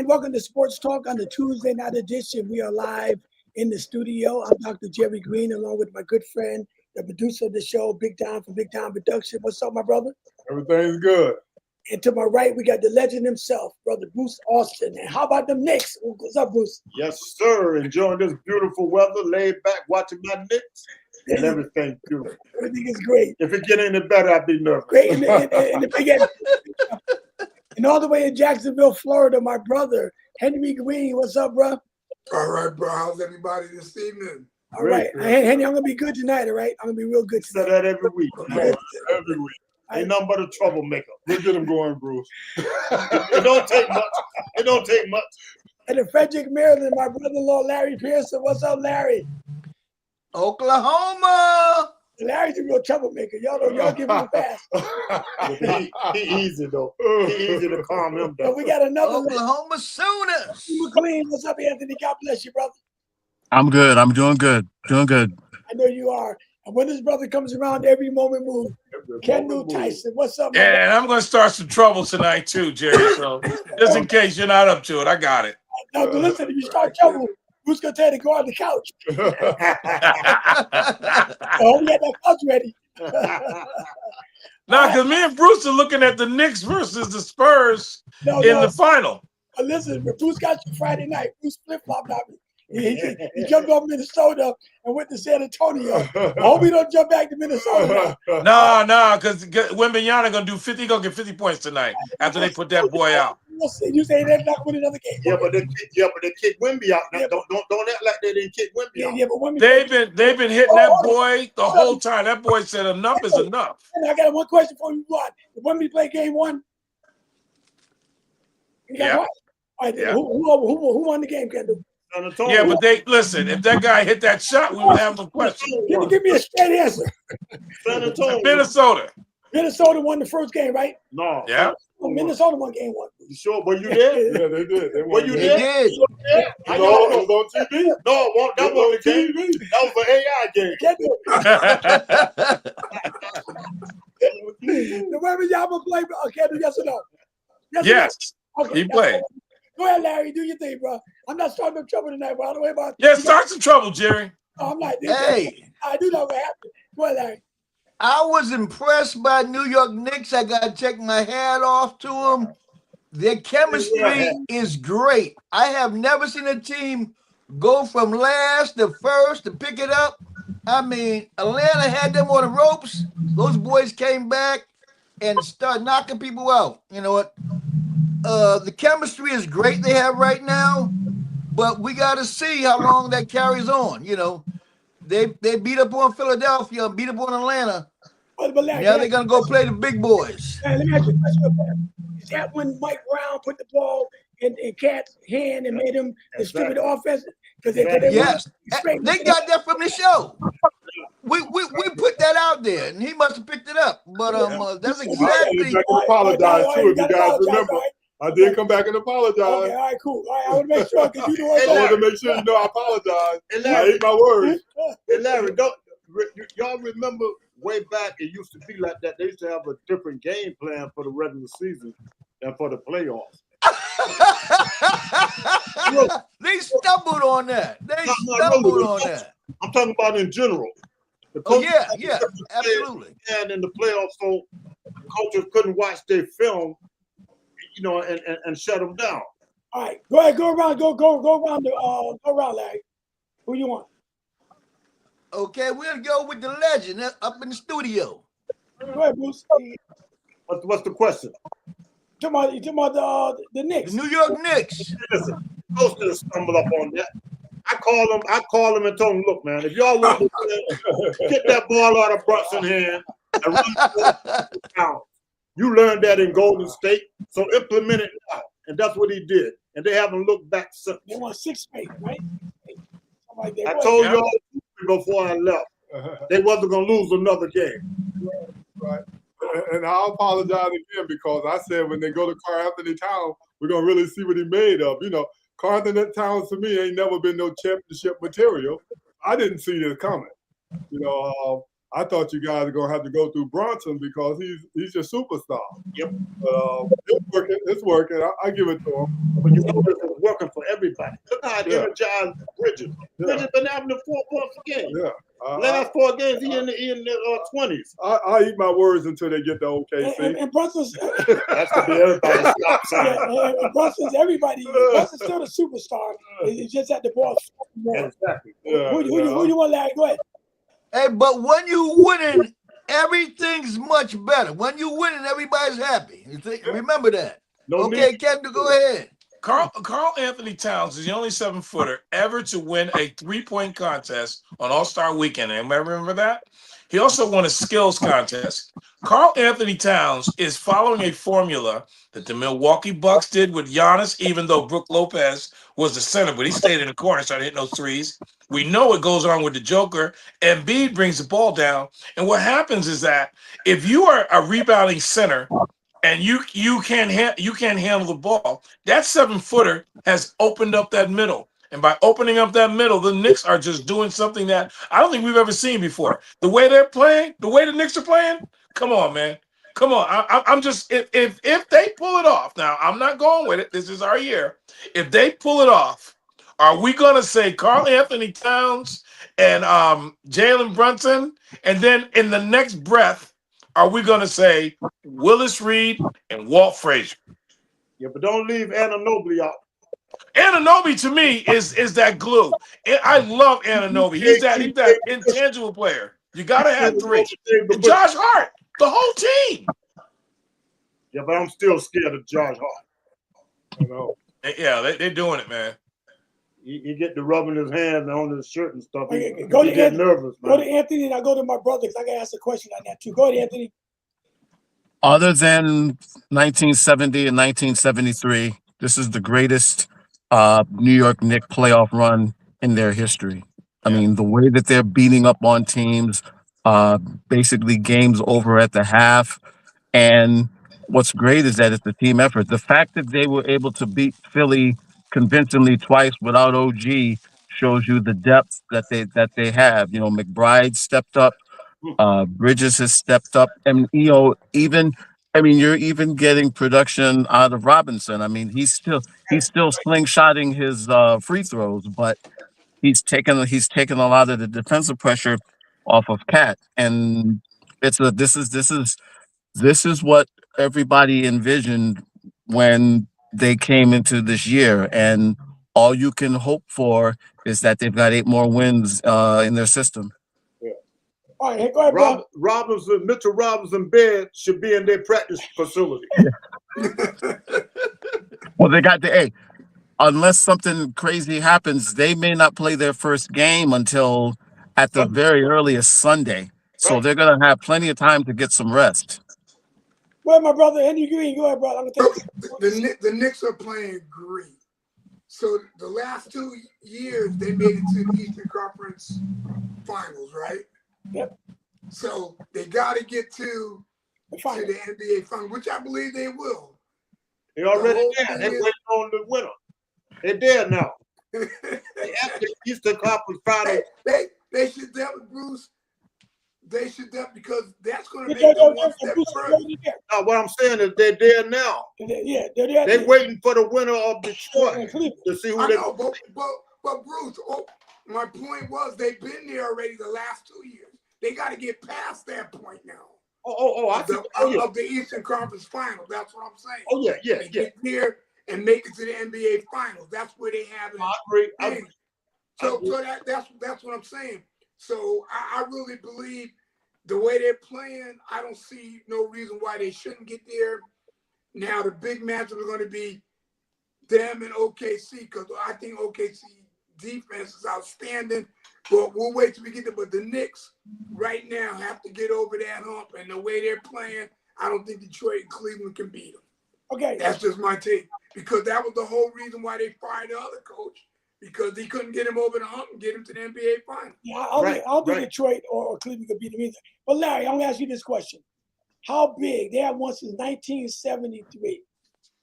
again, welcome to Sports Talk on the Tuesday night edition. We are live in the studio. I'm Dr. Jerry Green, along with my good friend, the producer of the show, Big Time from Big Time Production. What's up, my brother? Everything's good. And to my right, we got the legend himself, Brother Bruce Austin. And how about the Knicks? What's up, Bruce? Yes, sir. Enjoying this beautiful weather, laid back, watching my Knicks, and everything's beautiful. Everything is great. If it get any better, I'd be nervous. Great. In the big end. And all the way in Jacksonville, Florida, my brother, Henry Green. What's up, bro? All right, bro. How's everybody this evening? All right. Henry, I'm going to be good tonight, all right? I'm going to be real good tonight. Say that every week. Okay. Every week. Ain't nothing but a troublemaker. Let's get him going, Bruce. It don't take much. It don't take much. And in Frederick, Maryland, my brother-in-law, Larry Pearson. What's up, Larry? Oklahoma. Larry's a real troublemaker. Y'all give him a pass. He easy, though. He easy to calm him down. But we got another Oklahoma Sooners. McLean. What's up, Anthony? God bless you, brother. I'm good. I'm doing good. Doing good. I know you are. And when this brother comes around, every moment move. Kendall Tyson, what's up, man? Yeah, and I'm going to start some trouble tonight too, Jerry. So just in case you're not up to it, I got it. No, but listen, if you start trouble, who's going to tell you to go on the couch? Oh, we got that couch ready. Now, because me and Bruce are looking at the Knicks versus the Spurs in the final. Listen, Bruce got you Friday night. Bruce flip-flopped on me. He jumped off Minnesota and went to San Antonio. I hope he don't jump back to Minnesota. No, because Wembanyama gonna do 50. He gonna get 50 points tonight after they put that boy out. You say they're not winning another game. Yeah, but they kicked Wemby out. Now, don't act like they didn't kick Wemby out. Yeah, but Wemby, They've been hitting that boy the whole time. That boy said enough is enough. I got one question for you. Did Wemby play game one? Yeah. All right, yeah. Who won the game, Kendall? Yeah, but they listen. If that guy hit that shot, we would have no question. Can you give me a straight answer? Minnesota. Minnesota won the first game, right? No. Yeah. Minnesota won game one. You sure? Were you there? Yeah, they did. Were you They there? did. I No, know. it was on TV. No, that wasn't a game. That was an AI game. The Wembanyama play, Kendall, yes or no? Yes. Okay, He played. Go ahead, Larry. Do your thing, bro. I'm not starting no trouble tonight, bro. I don't worry about it. Yeah, start some trouble, Jerry. No, I'm not. Hey. I do know what happened. Go ahead, Larry. I was impressed by New York Knicks. I got to take my hat off to them. Their chemistry is great. I have never seen a team go from last to first to pick it up. I mean, Atlanta had them on the ropes. Those boys came back and started knocking people out. You know what? The chemistry is great they have right now, but we got to see how long that carries on. You know, they beat up on Philadelphia, beat up on Atlanta. But Larry, Now they're going to go play the big boys. Let me ask you a question. Is that when Mike Brown put the ball in Cat's hand and made him distribute the offense? Yes, they got that from the show. We put that out there, and he must have picked it up. But that's exactly. I apologize too, if you guys remember. I did come back and apologize. Okay, all right, cool. All right, I want to make sure because you know I want to make sure you know I apologize. I ate my words. And Larry, y'all remember way back it used to be like that? They used to have a different game plan for the regular season than for the playoffs. They stumbled on that. I'm talking about in general. Yeah, absolutely. And in the playoffs, so coaches couldn't watch their film, you know, and shut them down. All right, go ahead, go around, go around, Larry. Who you want? Okay, we'll go with the legend up in the studio. Go ahead, Bruce. What's the question? You talking about the Knicks? The New York Knicks. Listen, coach didn't stumble up on that. I call him and told him, look, man, if y'all want to get that ball out of Brunson's hand and run the ball, you learned that in Golden State, so implement it now. And that's what he did. And they haven't looked back since. They won 6 straight, right? I told y'all before I left, they wasn't going to lose another game. Right. And I'll apologize again because I said when they go to Karl Anthony Towns, we're going to really see what he made of. You know, Karl Anthony Towns to me ain't never been no championship material. I didn't see this coming. You know, I thought you guys are gonna have to go through Brunson because he's your superstar. Yep. It's working. It's working. I give it to him. But you know it's working for everybody. Look how it Yeah. energized Bridges. Yeah. Bridges been having the 4 points a game. Yeah. Last 4 games, he in the 20s. I eat my words until they get to OKC. And Brunson's That's to be everybody's stop sign. and Brunson's everybody. Brunson's still the superstar. It's just at the ball. Exactly. Yeah, Who you want, Larry? Go ahead. Hey, but when you winning, everything's much better. When you winning, everybody's happy. Remember that. No Okay, need. Kendall, go ahead. Carl Anthony Towns is the only 7-footer ever to win a 3-point contest on All-Star Weekend. Anybody remember that? He also won a skills contest. Carl Anthony Towns is following a formula that the Milwaukee Bucks did with Giannis, even though Brook Lopez was the center, but he stayed in the corner, started hitting those threes. We know it goes on with the Joker. Embiid brings the ball down. And what happens is that if you are a rebounding center and you can't handle the ball, that 7-footer has opened up that middle. And by opening up that middle, the Knicks are just doing something that I don't think we've ever seen before. The way they're playing, the way the Knicks are playing, come on, man. Come on. I'm just, if they pull it off, now I'm not going with it. This is our year. If they pull it off, are we going to say Carl Anthony Towns and Jalen Brunson? And then in the next breath, are we going to say Willis Reed and Walt Frazier? Yeah, but don't leave Anunoby out. Anunoby to me is that glue. I love Anunoby. He's that intangible player. You gotta have 3. And Josh Hart, the whole team. Yeah, but I'm still scared of Josh Hart. You know. Yeah, they're doing it, man. He get to rubbing his hands on his shirt and stuff. Okay, He go to get Anthony. nervous, man. Go to Anthony, and I go to my brother because I got to ask a question on that too. Go ahead, Anthony. Other than 1970 and 1973, this is the greatest New York Knicks playoff run in their history. I mean, the way that they're beating up on teams, basically games over at the half. And what's great is that it's a team effort. The fact that they were able to beat Philly convincingly twice without OG shows you the depth that they have. You know, McBride stepped up. Bridges has stepped up, and you're even getting production out of Robinson. I mean, he's still slingshotting his free throws, but he's taken a lot of the defensive pressure off of Cat, and this is what everybody envisioned when they came into this year, and all you can hope for is that they've got 8 more wins in their system. All right, go ahead, bro. Mitchell Robinson bed should be in their practice facility. Well, they got unless something crazy happens, they may not play their first game until at the very earliest Sunday. So Right. they're going to have plenty of time to get some rest. Go ahead, my brother. Henry Green. Go ahead, brother. I'm gonna take The Knicks are playing great. So the last 2 years, they made it to the Eastern Conference Finals, right? Yep. So they got to get to the the final. NBA Finals, which I believe they will. They already whole there. thing They're is- waiting on the winner. They're there now. They have the Eastern Conference Finals. They should definitely, Bruce. They should definitely, because that's going to make They're them one step further. there. Now, what I'm saying is they're there now. Yeah, they're there. They're waiting for the winner of Detroit Cleveland. to see who I they. know, but Bruce, my point was they've been there already the last 2 years. They got to get past that point now. I think. Of the Eastern Conference Finals. That's what I'm saying. Oh yeah. They get there and make it to the NBA Finals. That's where they have it. I agree. So that's what I'm saying. So I really believe the way they're playing, I don't see no reason why they shouldn't get there. Now the big matchup is going to be them and OKC, because I think OKC defense is outstanding. But we'll wait till we get there. But the Knicks right now have to get over that hump, and the way they're playing, I don't think Detroit and Cleveland can beat them. Okay. That's just my take, because that was the whole reason why they fired the other coach, because he couldn't get him over the hump and get him to the NBA Finals. Yeah, I don't think Detroit or Cleveland could beat them either. But Larry, I'm gonna ask you this question: how big? They have won since 1973,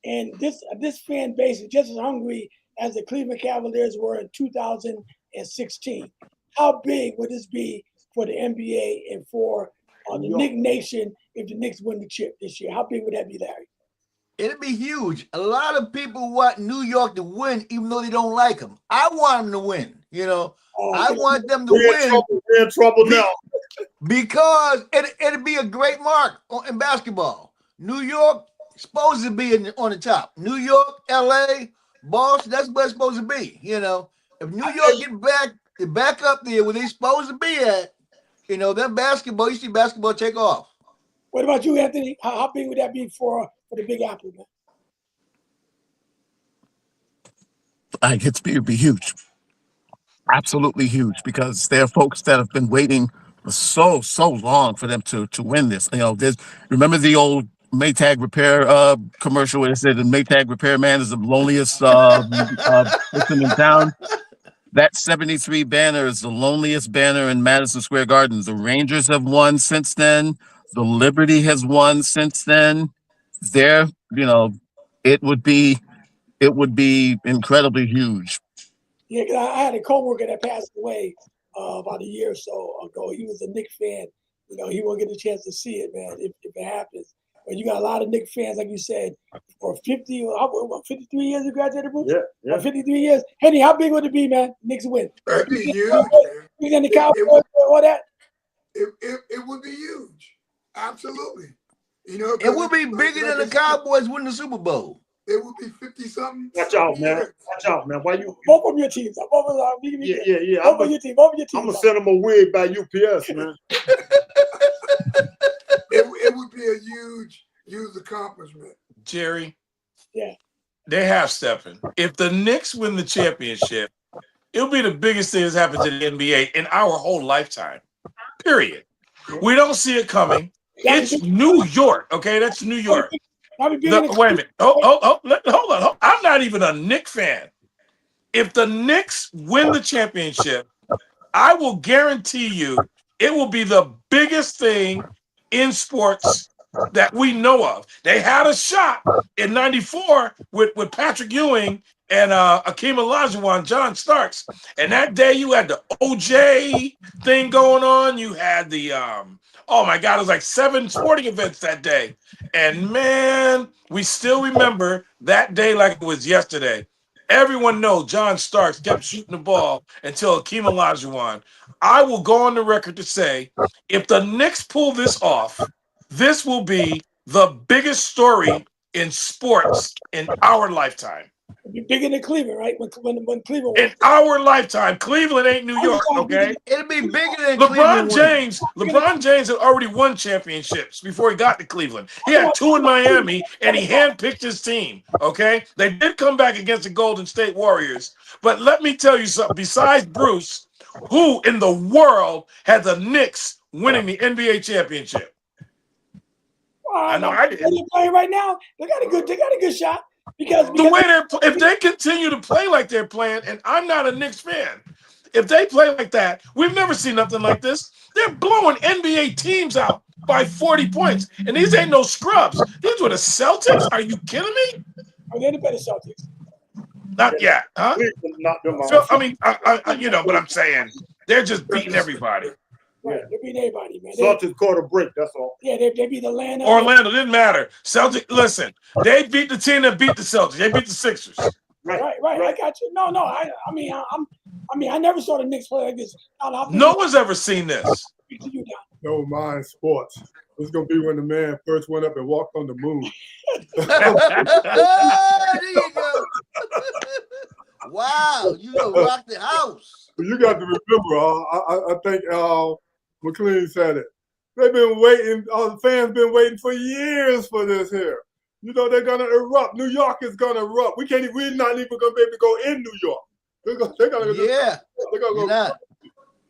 and this fan base is just as hungry as the Cleveland Cavaliers were in 2016. How big would this be for the NBA and for the Knick Nation if the Knicks win the chip this year? How big would that be, Larry? It'd be huge. A lot of people want New York to win, even though they don't like them. I want them to win. I want them to win. We're in trouble now. Because it'd be a great mark in basketball. New York supposed to be on the top. New York, LA, Boston, that's where it's supposed to be. If New York get back up there where they're supposed to be at, then basketball, you see basketball take off. What about you, Anthony? How big would that be for the Big Apple, man? It'd be huge. Absolutely huge, because there are folks that have been waiting for so long for them to win this. Remember the old Maytag repair commercial where it said the Maytag repairman is the loneliest person in town? That 73 banner is the loneliest banner in Madison Square Garden. The Rangers have won since then. The Liberty has won since then. It would be incredibly huge. Yeah, because I had a coworker that passed away about a year or so ago. He was a Knicks fan. He won't get a chance to see it, man, if it happens. But you got a lot of Knicks fans, like you said, for 53 years you graduated, Bruce? Yeah. For 53 years. Henny, how big would it be, man? Knicks win. It'd be huge. You in the Cowboys, all that? It would be huge. Absolutely. It would be bigger than the Cowboys winning the Super Bowl. It would be 50-something. Watch out, man. Watch out, man. Why you? Both of your teams. Yeah. Both of your teams. I'm gonna send them a wig by UPS, man. It would be a huge accomplishment. Jerry. Yeah. They have stepping. If the Knicks win the championship, it'll be the biggest thing that's happened to the NBA in our whole lifetime. Period. We don't see it coming. It's New York. Okay, that's New York. Wait a minute. Hold on. I'm not even a Knicks fan. If the Knicks win the championship, I will guarantee you it will be the biggest thing in sports that we know of. They had a shot in '94 with Patrick Ewing and Akeem Olajuwon, John Starks. And that day you had the OJ thing going on. You had the oh my God, it was like 7 sporting events that day. And man, we still remember that day like it was yesterday. Everyone knows John Starks kept shooting the ball until Akeem Olajuwon. I will go on the record to say, if the Knicks pull this off, this will be the biggest story in sports in our lifetime. Bigger than Cleveland, right? When Cleveland in our lifetime, Cleveland ain't New York, okay? It'll be bigger than LeBron Cleveland. LeBron James had already won championships before he got to Cleveland. He had 2 in Miami, and he handpicked his team, okay? They did come back against the Golden State Warriors, but let me tell you something. Besides Bruce, who in the world had the Knicks winning the NBA championship? I know I did. They're playing right now. They got a good shot. Because the way if they continue to play like they're playing, and I'm not a Knicks fan, if they play like that, we've never seen nothing like this. They're blowing NBA teams out by 40 points, and these ain't no scrubs. These were the Celtics. Are you kidding me? Are they the better Celtics? Not yet, huh? Not them all. So, I mean, you know what I'm saying. They're just beating everybody. Right, they beat everybody, man. Celtics caught a break, that's all. Yeah, they beat Atlanta. Orlando didn't matter. Celtics, listen, they beat the team that beat the Celtics. They beat the Sixers. Right. I got you. No. I mean, I never saw the Knicks play like this. No one's ever seen this. No mind sports. It's gonna be when the man first went up and walked on the moon. There you go. Wow, you gonna rock the house. You got to remember, I think McLean said it. They've been waiting. The fans been waiting for years for this here. You know they're gonna erupt. New York is gonna erupt. We're not even gonna be able to go in New York. They're gonna go.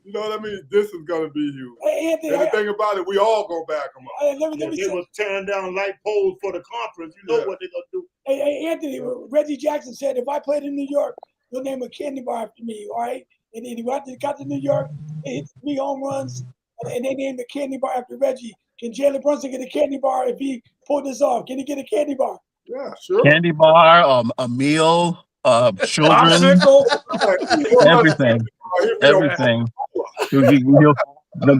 You know what I mean? This is gonna be huge. Hey, Anthony, and the thing about it, we all gonna back them up. They was tearing down light poles for the conference. You know what they're gonna do. Hey, Anthony, Reggie Jackson said if I played in New York, they'll name a candy bar after me. All right. And then he got to New York, they hit 3 home runs, and they named the candy bar after Reggie. Can Jalen Brunson get a candy bar if he pulled this off? Can he get a candy bar? Yeah, sure. Candy bar, a meal, children, everything. No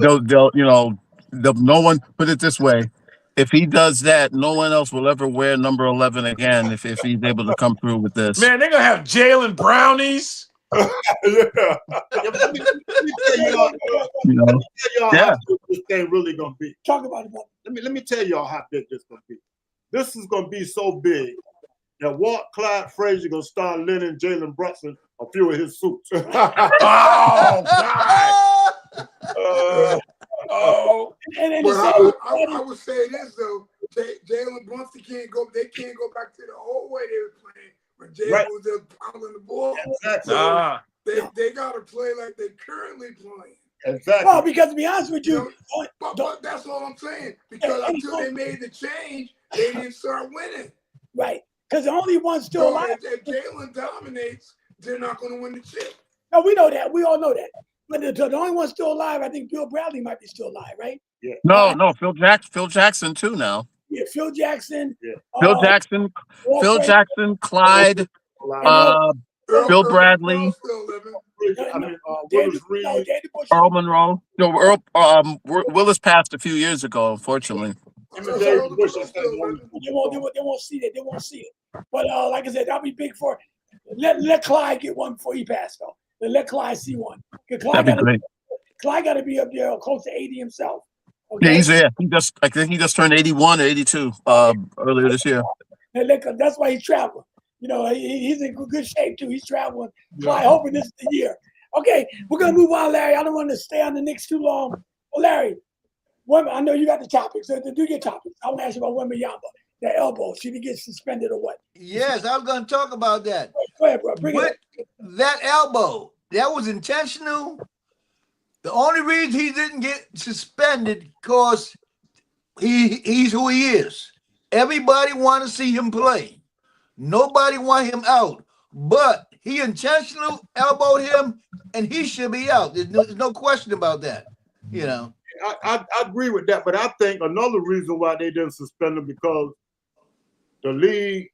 one, put it this way. If he does that, no one else will ever wear number 11 again if he's able to come through with this. Man, they're gonna have Jalen Brownies. Yeah. Let me tell y'all, You know? how big this thing really gonna be. Talk about it, brother. Let me tell y'all how big this gonna be. This is gonna be so big that Walt Clyde Frazier gonna start lending Jalen Brunson a few of his suits. Oh God! Oh, And But the same, I would say this though, Jalen Brunson can't go. They can't go back to the old way they were playing when Jalen was just pounding the ball. Exactly. nah. They got to play like they currently playing. Exactly. well, because to be honest with you, But that's all I'm saying. Because until they made the change, they didn't start winning. right? Because the only one still So alive. if Jalen dominates, they're not going to win the chip. No, we know that. We all know that. But the only one still alive, I think Bill Bradley might be still alive, right? Yeah. No, Phil Jackson too now. Yeah, Phil Jackson. Yeah. Phil Jackson, Clyde, Bill Bradley, Willis Reed. Earl Monroe. No, Willis passed a few years ago, unfortunately. They won't see that. They won't see it. But like I said, that'll be big for. Let Clyde get one before he passed, though. Let Clyde see one. That'd be great. Clyde got to be up there close to 80 himself. Okay? Yeah, he's there. I think he just turned 81 or 82 earlier this year. That's why he's traveling. You know, he's in good shape too. He's traveling. Clyde, hoping this is the year. Okay, we're gonna move on, Larry. I don't want to stay on the Knicks too long. Well, Larry, I know you got the topics. So do your topics. I want to ask you about Wembanyama. That elbow, should he get suspended or what? Yes, I was going to talk about that. Go ahead, bro. Bring it up. That elbow, that was intentional. The only reason he didn't get suspended because he's who he is. Everybody want to see him play. Nobody want him out. But he intentionally elbowed him, and he should be out. There's no question about that. You know. I agree with that, but I think another reason why they didn't suspend him because the league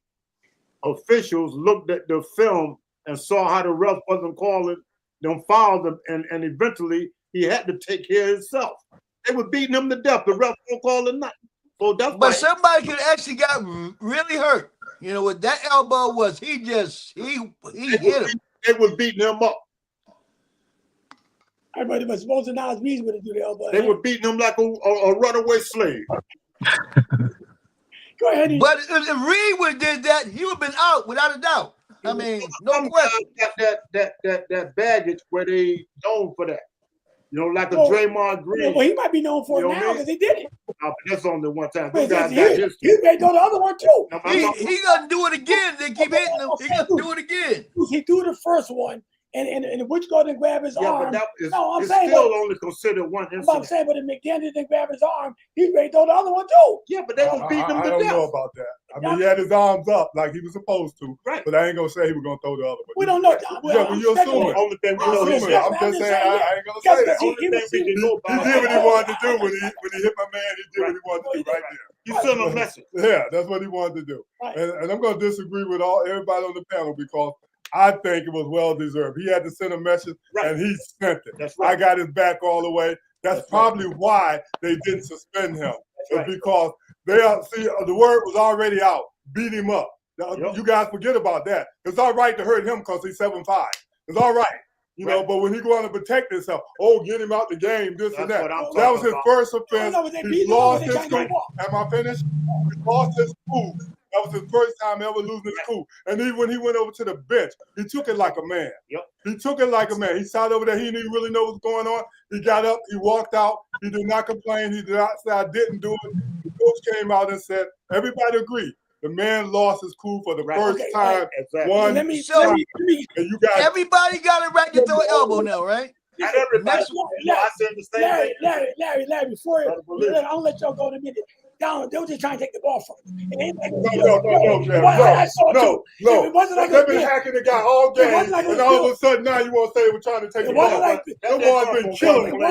officials looked at the film and saw how the ref wasn't calling them fouls, and eventually he had to take care of himself. They were beating him to death. The ref won't call him nothing. So that's but somebody could actually got really hurt. You know what that elbow was? He hit him. They was beating him up. Everybody was supposed to not be able to do the elbow. They were beating him like a runaway slave. Go ahead. But if Reed would have did that, he would have been out without a doubt. I mean, no question. That baggage where they known for that. You know, like a Draymond Green. Well, he might be known for it now because he did it. But that's only one time. He may do the other one too. He gonna do it again. They keep hitting him. He gonna do it again. He threw the first one, and Witch go and grab his arm. But I'm saying, still only considered one incident. I'm saying, but if McDaniel didn't grab his arm, he may throw the other one too. Yeah, but they was beating him to death. I don't know about that. I mean, he had his arms up like he was supposed to, right? But I ain't gonna say he was gonna throw the other one. We don't know. Yeah, but you're assuming. Only thing we know is I'm just saying. I ain't gonna say that. Only thing we can know about. He did what he wanted to do when he hit my man. He did what he wanted to do right there. You sent a message. Yeah, that's what he wanted to do. Right. And I'm gonna disagree with everybody on the panel because I think it was well deserved. He had to send a message, and he sent it. That's right. I got his back all the way. That's probably why they didn't suspend him. It's because the word was already out. Beat him up. Now, you guys forget about that. It's all right to hurt him because he's 7'5". It's all right. You know, but when he going to protect himself, get him out the game, this and that. That was his first offense. He lost his cool. Am I finished? He lost his cool. That was his first time ever losing his cool. And even when he went over to the bench, he took it like a man. Yep. He took it like a man. He sat over there. He didn't really know what's going on. He got up. He walked out. He did not complain. He did not say, I didn't do it. The coach came out and said, everybody agreed. The man lost his cool for the first time. Exactly. Everybody got it right to throw an elbow now, right? Not everybody. I said the same thing. Larry, before I'll let y'all go in a minute. They were just trying to take the ball from him. No. They've been hacking the guy all game, and all of a sudden now you want to say we're trying to take the ball. That boy's been killing him.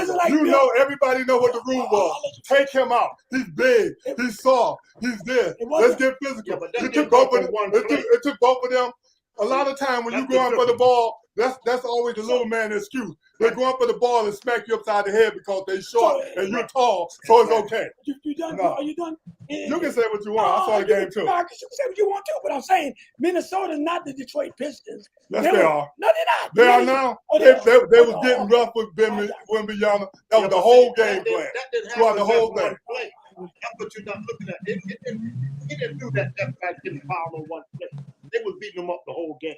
Everybody know what the rule was. Take him out. He's big. He's soft. He's this. Let's get physical. It took both of them A lot of time when you That's going the for the ball, that's always the little man excuse. They're going for the ball and smack you upside the head because they short and you're tall, so it's okay. You done? No. Are you done? You can say what you want. I saw the game too. You can say what you want to, but I'm saying Minnesota's not the Detroit Pistons. Yes, they are. No, they're not. They are now. They was getting rough with Wembanyama. That was the whole game plan. That didn't Throughout happen the whole just thing. one play. That's what you're not looking at. He didn't do that back in foul on one play. They was beating him up the whole game.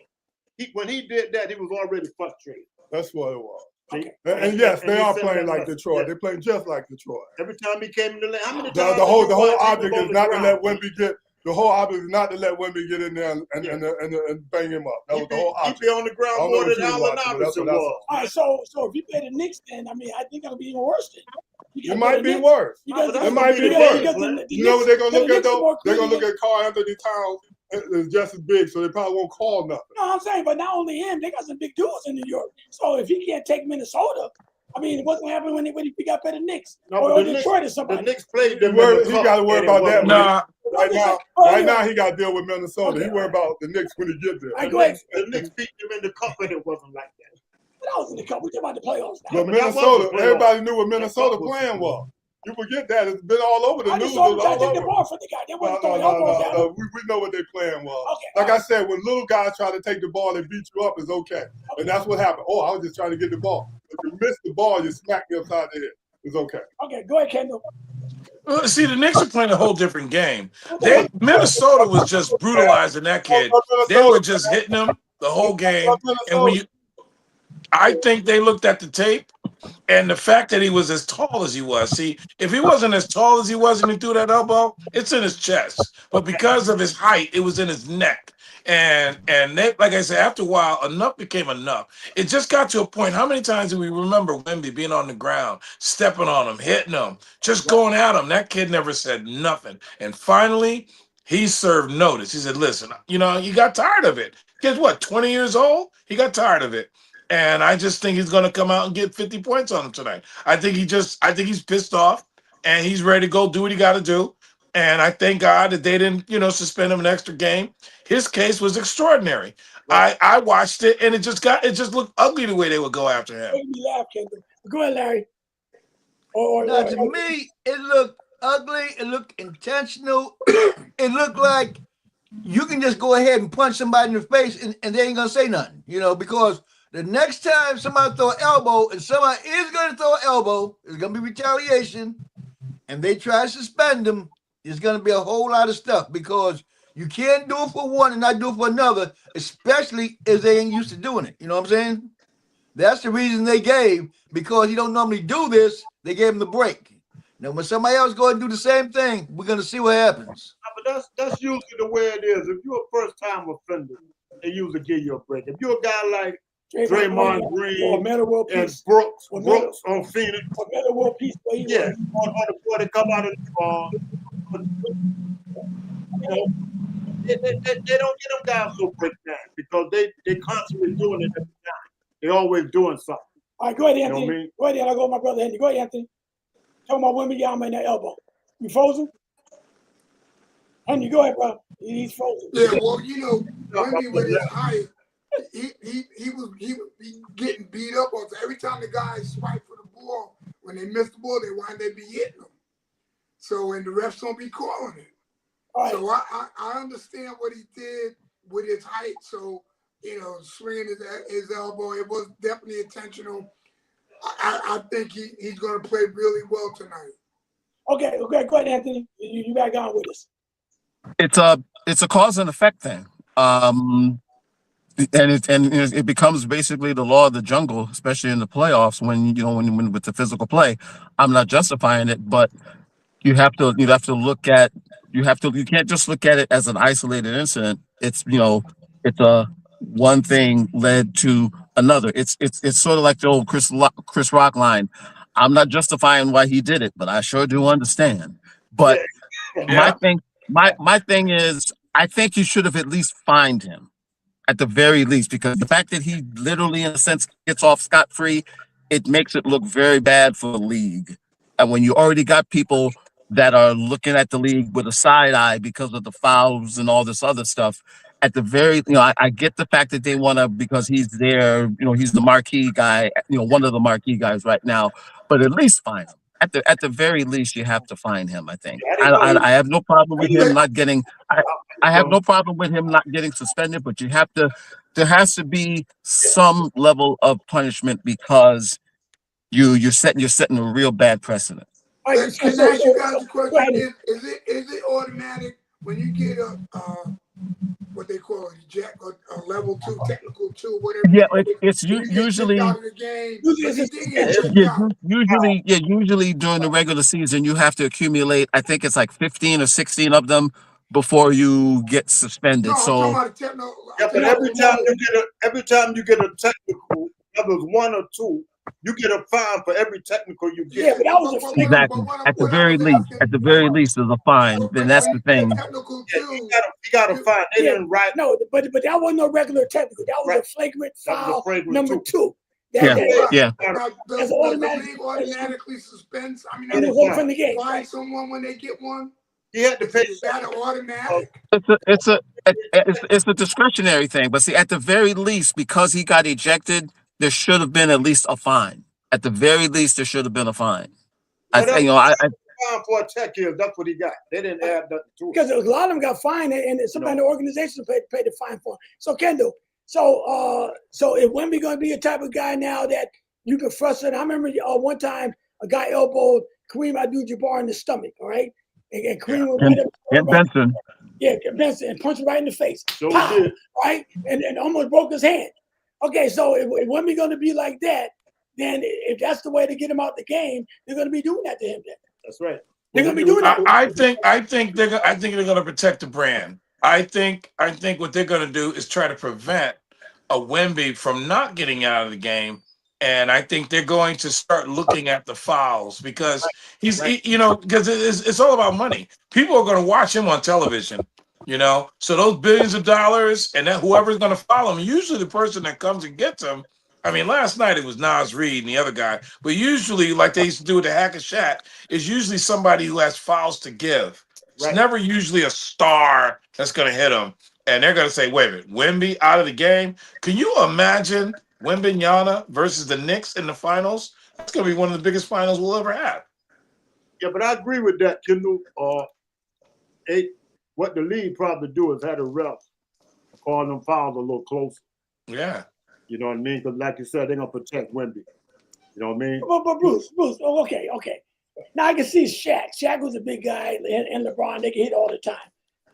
When he did that, he was already frustrated. That's what it was. See? And yes, they are he playing said like that- Detroit. yeah. They're playing just like Detroit. Every time he came in the lane, how many The times? whole did you watch object him is on not the to let ground? Wemby get. The whole object is not to let Wemby get in there and bang him up. That was the whole He'd object. be on the I ground don't more know what than you Allen watching, but that's Iverson what I was. All right, so if you play the Knicks, then I mean, I think it'll be even worse. Then It might be worse. It might be worse. You know what they're gonna look at though? They're gonna look at Karl Anthony Towns is just as big, so they probably won't call nothing. No, I'm saying, but not only him, they got some big dudes in New York. So if he can't take Minnesota, I mean, what's gonna happen when he got better Knicks or Detroit or The somebody? Knicks played them. He got to worry about that. Nah, Right now, he got to deal with Minnesota. He worry about the Knicks when he get there. The Knicks beat them in the cup, and it wasn't like that. But I was in the cup. We're talking about the playoffs now. But Minnesota, everybody knew what Minnesota plan was. You forget that. It's been all over the I news. just saw them try All to take the over. ball from the guy. They wasn't throwing elbows at him. No. We know what their plan was. Okay, Like I said, when little guys try to take the ball and beat you up, it's okay. And that's what happened. Oh, I was just trying to get the ball. If you miss the ball, you smack me upside the head. It's okay. Okay, go ahead, Kendall. Well, see, the Knicks are playing a whole different game. Minnesota was just brutalizing that kid. They were just hitting him the whole game. And I think they looked at the tape, and the fact that he was as tall as he was. See, if he wasn't as tall as he was and he threw that elbow, it's in his chest. But because of his height, it was in his neck. And they, like I said, after a while, enough became enough. It just got to a point. How many times do we remember Wemby being on the ground, stepping on him, hitting him, just going at him? That kid never said nothing. And finally, he served notice. He said, listen, you got tired of it. Kid's what, 20 years old? He got tired of it. And I just think he's going to come out and get 50 points on him tonight. I think he's pissed off and he's ready to go do what he got to do. And I thank God that they didn't, suspend him an extra game. His case was extraordinary. Right. I watched it and it just looked ugly the way they would go after him. Make me laugh, Kendall. Go ahead, Larry. To me, it looked ugly. It looked intentional. It looked like you can just go ahead and punch somebody in the face and they ain't gonna say nothing, because the next time somebody throw an elbow and somebody is gonna throw an elbow, it's gonna be retaliation, and they try to suspend them. There's going to be a whole lot of stuff because you can't do it for one and not do it for another, especially if they ain't used to doing it. You know what I'm saying? That's the reason they gave, because he don't normally do this. They gave him the break. Now, when somebody else go and do the same thing, we're going to see what happens. But that's usually the way it is. If you're a first-time offender, they usually give you a break. If you're a guy like Draymond Green and Brooks on Phoenix, or Metta World Peace, on the board that come out of the ball. They don't get them guys so quick now because they constantly doing it every time. They always doing something. All right, go ahead, Anthony. You know what I mean? Go ahead, I'll go with my brother Anthony. Go ahead, Anthony. Talking about Wembanyama and that elbow. You frozen? Anthony, go ahead, bro. He's frozen. Yeah, well, Wemby with his height, he was getting beat up on. So every time the guys swipe for the ball, when they miss the ball, they wind up be hitting them. So, and the refs don't be calling it. Right. So I understand what he did with his height. So, swinging his elbow, it was definitely intentional. I think he's going to play really well tonight. Okay, go ahead, Anthony. You back on with us. It's a cause and effect thing. And it becomes basically the law of the jungle, especially in the playoffs when with the physical play. I'm not justifying it, but you can't just look at it as an isolated incident. It's a one thing led to another. It's sort of like the old Chris Rock line. I'm not justifying why he did it, but I sure do understand. But my thing is, I think you should have at least fined him at the very least, because the fact that he literally, in a sense, gets off scot-free, it makes it look very bad for the league. And when you already got people that are looking at the league with a side eye because of the fouls and all this other stuff, at the very, I get the fact that they want to, because he's there, he's the marquee guy, one of the marquee guys right now, but at least find him. At the very least, you have to find him, I think. I didn't know he was- I have no problem with him not getting, I have Um, no problem with him not getting suspended, but there has to be some level of punishment, because you're setting a real bad precedent. All right, Can I ask you guys a go question? ahead. Is it automatic when you get a what they call a level 2, technical 2, whatever? Yeah, it's you get usually. kicked out of the game. Usually But it's you a did get suspension. kicked out. Usually during the regular season, you have to accumulate, I think it's like 15 or 16 of them before you get suspended. No, I'm So talking about a technical. Yeah, but every time you get a technical, whether it's 1 or 2, you get a fine for every technical you get. Yeah, but that was a flick. exactly, at the very least, there's a fine. Then that's the thing. Technical Yeah, 2. you got a fine. They Yeah, didn't write. No, but that wasn't no regular technical. That was Right. a flagrant That was a foul flagrant number 2. Yeah. That Now, does the automatic- league automatically suspend? I mean, and hold from the game. fine someone when they get one? He had to pay. Is that an automatic? It's a discretionary thing. But see, at the very least, because he got ejected, there should have been at least a fine. At the very least, there should have been a fine. Fine for a tech year. That's what he got. They didn't add that to it. Because a lot of them got fined, and somebody in the organization paid the fine for. So Kendall, so if Wemby going to be a type of guy now that you can frustrate? I remember one time a guy elbowed Kareem Abdul-Jabbar in the stomach. All right, and Kareem was right up. Benson. Yeah, Benson, and punched him right in the face. So Pow! he did. Right, and almost broke his hand. Okay, so if Wemby going to be like that, then if that's the way to get him out the game, they're going to be doing that to him. Then That's right. they're going to be doing that. I think they're going to protect the brand. I think what they're going to do is try to prevent a Wemby from not getting out of the game, and I think they're going to start looking at the fouls, because because it's all about money. People are going to watch him on television, so those billions of dollars, and then whoever's going to follow him, usually the person that comes and gets him. I mean, last night it was Nas Reed and the other guy, but usually, like they used to do with the Hack and Shaq, is usually somebody who has fouls to give. It's never usually a star that's going to hit them, and they're going to say, "Wait a minute, Wemby out of the game." Can you imagine Wembanyama versus the Knicks in the finals? That's going to be one of the biggest finals we'll ever have. Yeah, but I agree with that, Kendall. What the league probably do is have the refs call them fouls a little closer. Yeah. You know what I mean? Because like you said, they're going to protect Wemby. You know what I mean? But Bruce, okay. Now I can see Shaq. Shaq was a big guy, and LeBron, they can hit all the time.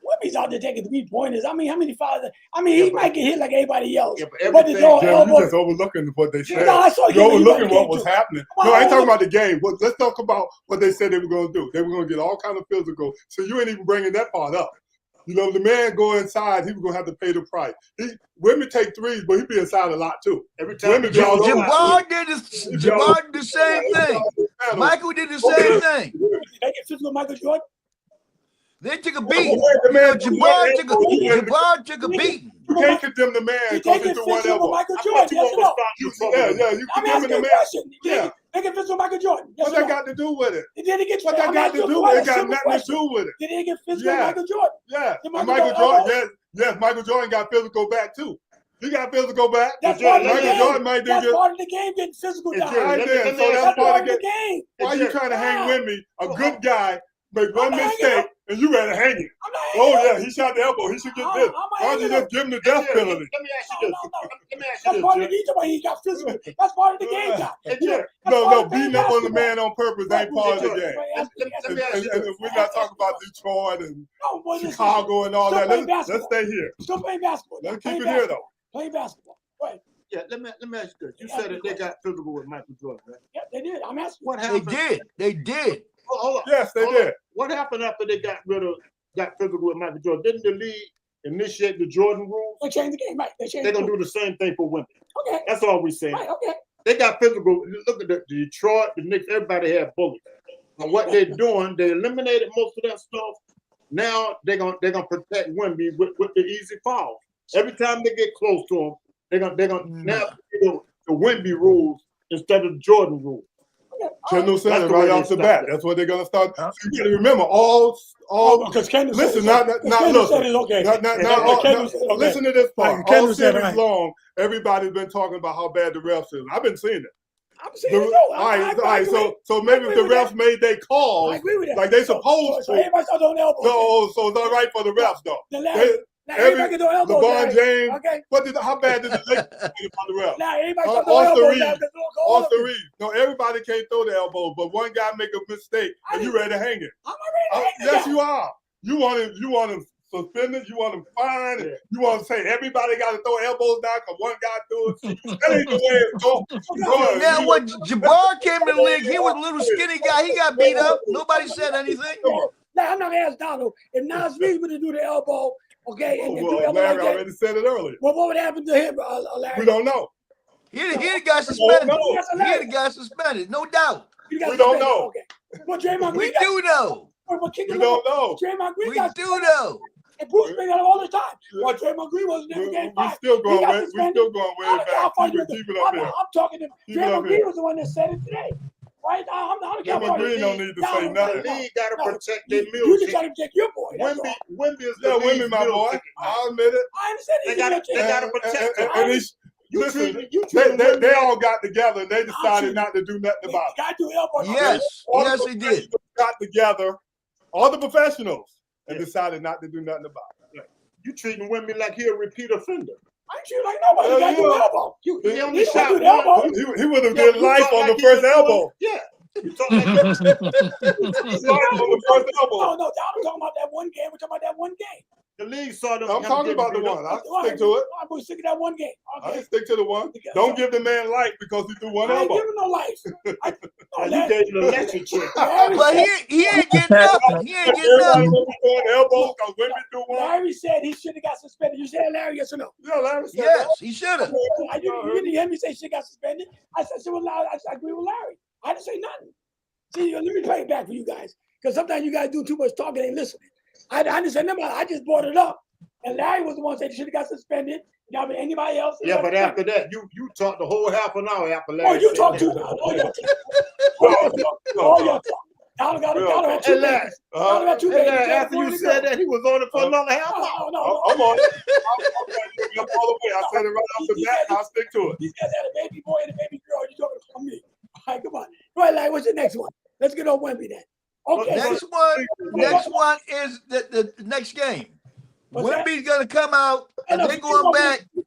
Wemby's out there taking 3-pointers. I mean, how many fouls? I mean, he might get hit like everybody else. Yeah, but it's all Jim, you just overlooking what they said. No, I saw You're overlooking what was too. happening. No, I ain't talking about the game. But let's talk about what they said they were going to do. They were going to get all kind of physical. So you ain't even bringing that part up. The man go inside, he was going to have to pay the price. Women take threes, but he be inside a lot too. Every time Jabbar did the same thing. Michael did the same thing. They get physical Michael Jordan. They took a beating. Jabbar took a beating. You can't condemn the man because he threw one elbow. Michael Jordan. Yes or no? Yeah, you I'm condemn asking the a man. question. Yeah. They get physical Michael Jordan. Yes What or that no? got to do with it? Did he get? What that got to do with it? It got nothing to do with it. Did he get physical Yeah. Michael Jordan? Yeah, Did and Michael Michael Jordan- Jordan. Yes, Michael Jordan got physical back too. He got physical back. That's part of the Michael game. Jordan might do That's get. part of the game, getting physical down. Jerry, Right let me- then, let me so ask that's you part Part of of the the game. game. Why you trying to hang with me? A good guy make one I'm hanging mistake up. and you ready to hang him. I'm not Oh hanging yeah, up. he shot the elbow. He should get I'm this. not Why don't you hanging just give him the death Jerry, penalty? let me ask you this. No. Let me ask That's you part of this, the game. Why he got physical. That's part of the game, Doc. Hey, You know, Jerry. that's part No, of beating up on the basketball. man on purpose ain't part of the game. Let me ask you And this. we're not talking about Detroit and No, boy, listen. Chicago and all Still that. playing Let's basketball. stay here. Still playing basketball. Let's Playing keep it here though. Playing basketball. Right. Yeah, let me ask you this. You said that they got physical with Michael Jordan, right? Yeah, they did. I'm asking. What They happened? did. Hold on. Yes, they Hold on. did. What happened after they got physical with Michael Jordan? Didn't the league initiate the Jordan rules? They changed the game, right? They changed They're the gonna game. do the same thing for women. Okay. That's all we're saying. Right, okay. They got physical. Look at the Detroit, the Knicks. Everybody had bullets. And what they're doing, they eliminated most of that stuff. Now they're gonna protect Wemby with the easy fouls. Every time they get close to him, they're gonna now do the Wemby rules instead of the Jordan rules. Okay. Kendall said That's it the right way off they the bat. start. That's what they're gonna start. Huh? So you got to remember Because Kendall said listen, it's not Kendall said listen. it's okay. Not all, listen to this part. Kendall All said series right. long, everybody's been talking about how bad the refs is. I've been seeing it. I'm saying it too. All right. I agree. So maybe if the with refs that. made their I calls agree with that. like they supposed so to. everybody starts on elbows. So it's all right for the refs though. Then Larry, everybody can do elbows. LeBron Larry. James. Okay. How bad did the Lakers do on the refs? Now everybody starts on elbows. Now, Austin Reeves. No, everybody can't throw the elbows, but one guy make a mistake and you ready to hang it. I'm ready to hang it. Yes, you are. You want him suspended. You want him fined. Yeah. You want to say everybody got to throw elbows down because one guy threw it. That ain't the way it's going. Now, when Jabbar came in the league, he was a little skinny guy. He got beat up. Nobody said anything. Now, I'm not going to ask Donald. If Nas Reeves would do the elbow, okay, and do elbow Larry like that, already said it earlier. well, what would happen to him, Larry? We don't know. He got suspended. He got suspended, no doubt. We don't know. Okay. Well, Draymond Green We do know. We don't know. Draymond Green We got do know. and Bruce bring it up all the time. Well, Draymond Green wasn't in the game We five. still going way I'm back. Keep it up here. I'm talking to Draymond Green was the one that said it today. Right now, I'm Draymond Green don't need to say The nothing. league got to protect their You meal just got to protect your boy. Wemby is the Yeah, league's Wemby, my meal boy. ticket. I'll admit it. I understand. They got to protect him. And he's, listen, they all got together and they decided not to do nothing about it. Got to do elbow. Yes, he did. Got together, all the professionals, and decided not to do nothing about it. You treating Wemby like he a repeat offender. I ain't treating like nobody. Got to do elbow. He only shot do the elbow. He would have did life on the first elbow. Yeah. You talking like Life on the first elbow. No, I'm talking about that one game. We're talking about that one game. the league saw them. I'm talking about the one. I'll stick to it. I'm going to stick to that one game. I Okay. stick to the one. Don't give the man life because he threw one I ain't elbow. giving no life. You gave him a lecture check. But he ain't getting nothing. He ain't getting Everybody nothing. was throwing elbows because women do one. Larry said he should have got suspended. You said Larry, yes or no? Yeah, Larry said Yes, he should have. You didn't hear me say she got suspended. I said, I agree with Larry. I didn't say nothing. See, let me play it back for you guys. Because sometimes you guys do too much talking and ain't listening. I didn't say nothing. I just brought it up. And Larry was the one that said he should have got suspended. Y'all, but anybody else? Yeah, but after that, you talked the whole half an hour after Larry. Oh, you talk too now. Oh, y'all talk. Y'all got two minutes. After you said that, he was on it for another half hour. No. I'm on it. I'm all the way. I said it right off the bat. I'll stick to it. These guys had a baby boy and a baby girl. You talking about me? All right, come on. All right, Larry, what's the next one? Let's get on Wemby then. Okay. Next one is the next game. Wemby's gonna come out and they're going back. We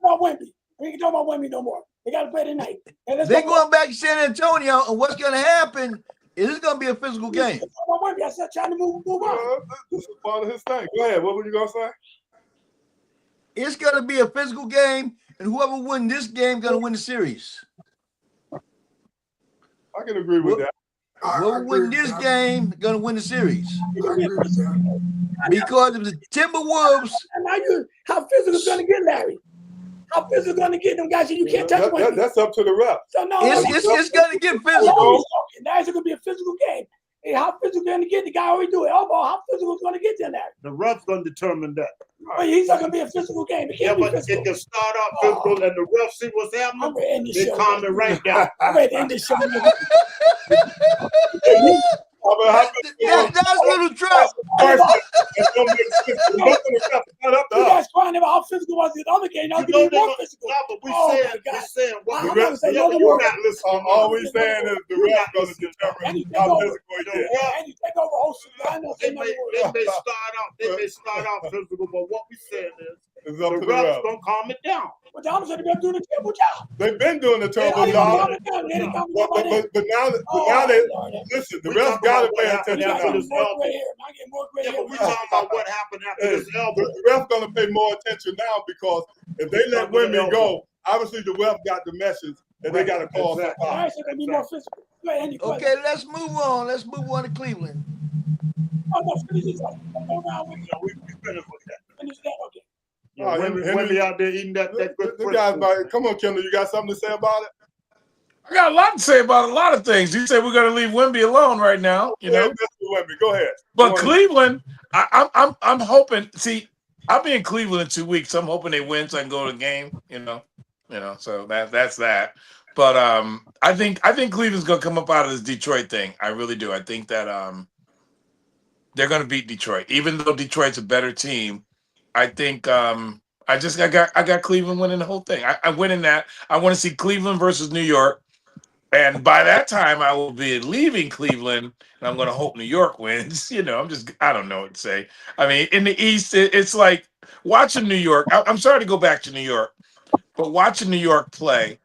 can talk about Wemby no more. They got to play tonight. They're going back to San Antonio, and what's gonna happen is it's gonna be a physical game. I said trying to move on. This is part of his thing. Go ahead. What were you gonna say? It's gonna be a physical game, and whoever wins this game gonna win the series. I can agree with that. Whoever wins this game gonna win the series. I agree with that. Because if the Timberwolves, And now how physical is going to get, Larry? How physical going to get them guys? You can't touch one. That's up to the ref. So no, it's gonna get physical. Now it's going to be a physical game. Hey, how physical going to get? The guy already do it. Elbow. How physical is going to get there, Larry? The ref's going to determine that. Well, he's not going to be a physical game. It can't be But physical. it can start off physical, and the ref see what's happening. I'm ready to end this They show. calm it right down. I'm ready to end this show. That's a little trap. You guys crying about how physical was the other game. Now it's going to be more physical. No, but Oh, we're my saying I'm what gonna say no you're more. not listening. All we saying is the ref going to determine how physical it is. And you take over whole shit. I know They say may nothing more. start out physical, but what we saying is It's the up to the ref's ref. gonna calm it down. But Donald said they're doing a terrible job. They've been doing a terrible job. But now they listen. The refs got to pay attention now. Yeah, but we talking about what happened after Hey, this elbow. the ref going to pay more attention now because if they let women go, obviously the ref got the message and they got to call somebody. All right, so they're be more physical. Go ahead, any question? Okay, let's move on. Let's move on to Cleveland. Oh, no, finish this up. Go around with We finished with that. finish that. Okay. Yeah, Wemby out there eating that good The guys, like, come on, Kendall, you got something to say about it? I got a lot to say about a lot of things. You said we're going to leave Wemby alone right now, you know. Wemby, go ahead. But Cleveland, I'm hoping. See, I'll be in Cleveland in 2 weeks. I'm hoping they win so I can go to the game. You know. So that's that. But I think Cleveland's gonna come up out of this Detroit thing. I really do. I think that they're gonna beat Detroit, even though Detroit's a better team. I think I got Cleveland winning the whole thing. I win in that. I want to see Cleveland versus New York. And by that time, I will be leaving Cleveland, and I'm going to hope New York wins. I don't know what to say. I mean, in the East, it's like watching New York. I'm sorry to go back to New York, but watching New York play,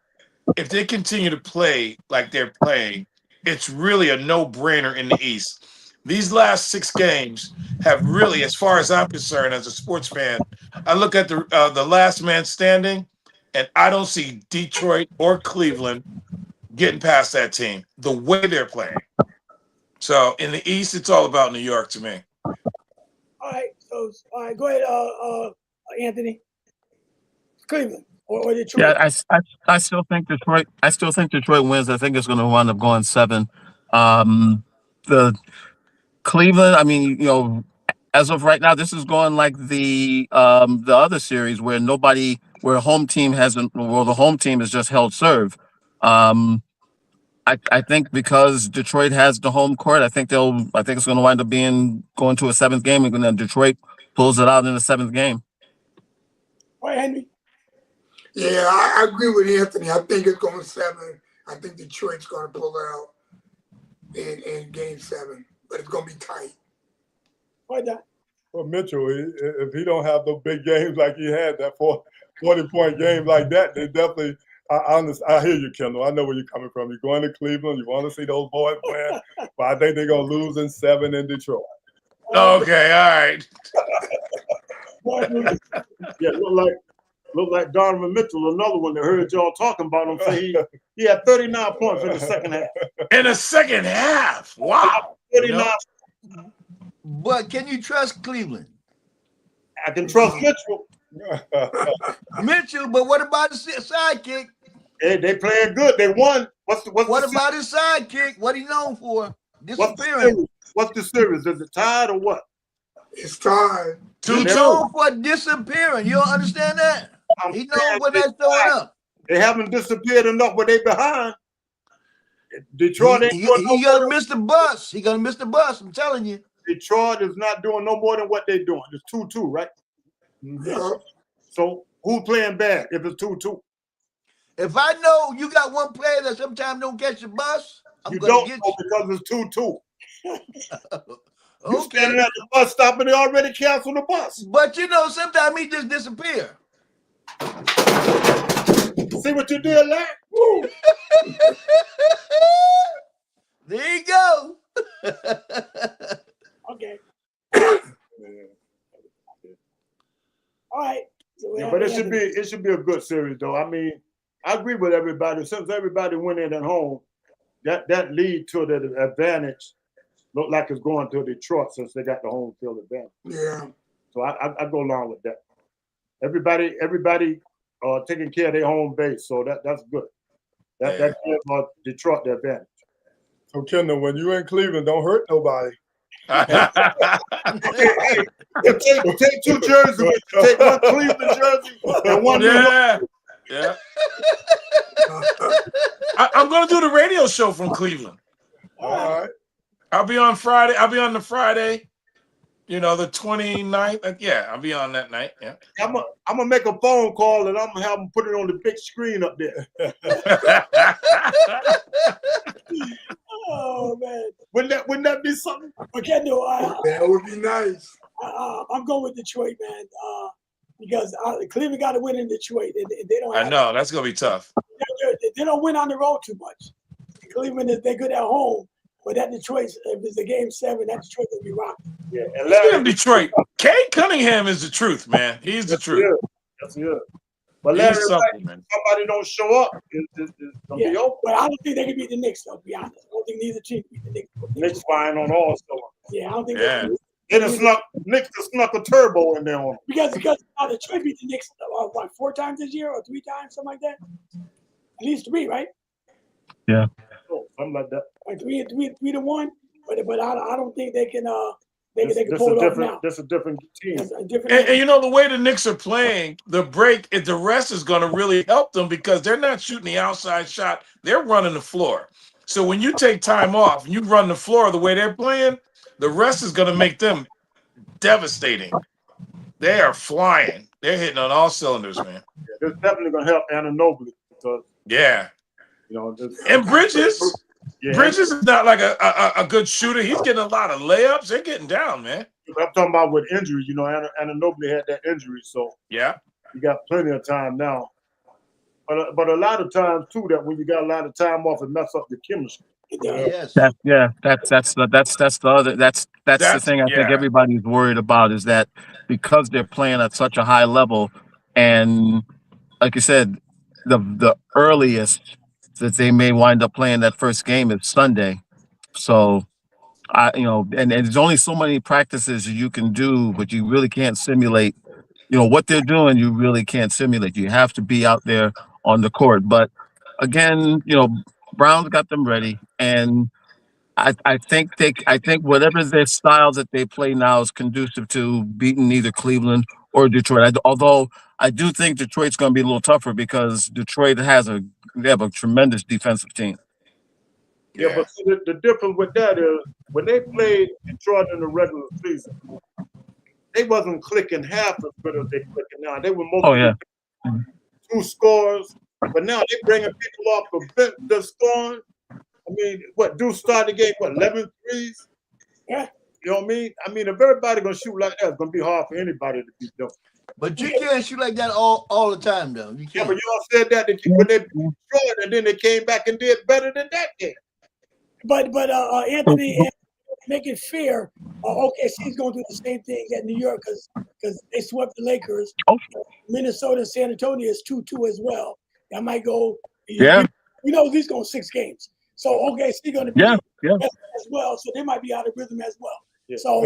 if they continue to play like they're playing, it's really a no-brainer in the East. These last 6 games have really, as far as I'm concerned, as a sports fan, I look at the last man standing, and I don't see Detroit or Cleveland getting past that team the way they're playing. So in the East, it's all about New York to me. All right, go ahead, Anthony. Cleveland or Detroit. Yeah, I still think Detroit. I still think Detroit wins. I think it's going to wind up going 7. The Cleveland. I mean, as of right now, this is going like the other series where the home team has just held serve. I think because Detroit has the home court, I think it's going to wind up going to a 7th game, and then Detroit pulls it out in the 7th game. All right, Henry. Yeah, I agree with Anthony. I think it's going 7. I think Detroit's going to pull it out in game 7, but it's going to be tight. Why not? Well, Mitchell, if he don't have those big games like he had, that 40-point game like that, they definitely. I hear you, Kendall. I know where you're coming from. You're going to Cleveland. You want to see those boys win, but I think they're going to lose in 7 in Detroit. Okay, all right. Yeah, look like Donovan Mitchell, another one that heard y'all talking about him. Say he had 39 points in the second half. In the second half, wow. 39. But can you trust Cleveland? I can trust Mitchell. Mitchell, but what about his sidekick? Hey, they playing good. They won. What about his sidekick? What he known for? Disappearing. What's the series? Is it tied or what? It's tied. 2-2. He known for disappearing. You don't understand that? He known for that showing up. They haven't disappeared enough where they behind. Detroit ain't he gonna miss the bus. He gonna miss the bus. I'm telling you. Detroit is not doing no more than what they're doing. It's 2-2, right? Yeah. So who's playing bad if it's 2-2? If I know you got one player that sometimes don't catch the bus, You don't know because it's 2-2. You Okay. standing at the bus stop and they already canceled the bus. But sometimes he just disappear. See what you did, lad? Woo. There you go. Okay. All right. So Yeah, but it should be a good series, though. I mean, I agree with everybody. Since everybody went in at home, that lead to the advantage look like it's going to Detroit since they got the home field advantage. Yeah. So I go along with that. Everybody taking care of their home base, so that's good. That gives Detroit the advantage. So, Kendall, when you in Cleveland, don't hurt nobody. Take 2 jerseys. Take one Cleveland jersey and one. Yeah. I'm going to do the radio show from Cleveland. All right. I'll be on Friday. I'll be on the Friday, the 29th. Yeah, I'll be on that night. Yeah. I'm gonna make a phone call and I'm gonna have them put it on the big screen up there. Oh man, Wouldn't that be something? okay, no, That would be nice. I'm going with Detroit, man, because Cleveland got to win in Detroit. They don't. I know that's gonna be tough. They don't win on the road too much. Cleveland they're good at home, but that Detroit, if it's a game 7, that Detroit will be rocking. Yeah, and Speaking of Detroit, Cade Cunningham is the truth, man. He's the truth. That's good. But Larry, man. somebody don't show up, it's gonna be over. But I don't think they can beat the Knicks, though, to be honest. I don't think neither team can beat the Knicks. Knicks flying on all cylinders. Yeah, I don't think Knicks just snuck a turbo in there on them. because Detroit beat the Knicks, 4 times this year or 3 times, something like that? At least 3, right? Yeah. Something like that. Like 3 to 1. But I don't think they can they can pull it off now. This a different team. It's a different And you know, the way the Knicks are playing, the rest is going to really help them because they're not shooting the outside shot. They're running the floor. So when you take time off and you run the floor the way they're playing, the rest is going to make them devastating. They are flying. They're hitting on all cylinders, man. Yeah, it's definitely going to help Ananobi. Yeah. You know, and Bridges. Yeah. Bridges is not like a good shooter. He's getting a lot of layups. They're getting down, man. I'm talking about with injury. You know, Ananobi had that injury, so yeah, you got plenty of time now. But a lot of times too, that when you got a lot of time off, it mess up your chemistry. Yes. That's the thing I think everybody's worried about is that because they're playing at such a high level, and like you said, the earliest that they may wind up playing that first game is Sunday. So and there's only so many practices you can do, but you really can't simulate. What they're doing, you really can't simulate. You have to be out there on the court. But again, Brown's got them ready, and I think whatever their style that they play now is conducive to beating either Cleveland or Detroit. Although I do think Detroit's going to be a little tougher because Detroit they have a tremendous defensive team. Yeah, but see, the difference with that is when they played Detroit in the regular season, they wasn't clicking half as good as they clicking now. They were mostly 2 scores, but now they bringing people off the bench that's scoring. I mean, Deuce started the game, 11 threes? Yeah. You know what I mean? I mean, if everybody going to shoot like that, it's going to be hard for anybody to beat them. But you can't shoot like that all the time, though. You can't. Yeah, but y'all said that when they destroyed, and then they came back and did better than that game. But Anthony, make it fair. OKC's going to do the same thing at New York because they swept the Lakers. Minnesota and San Antonio is 2-2 as well. That might go. Yeah. We know these going 6 games. So OKC going to be as well. So they might be out of rhythm as well. Yeah. So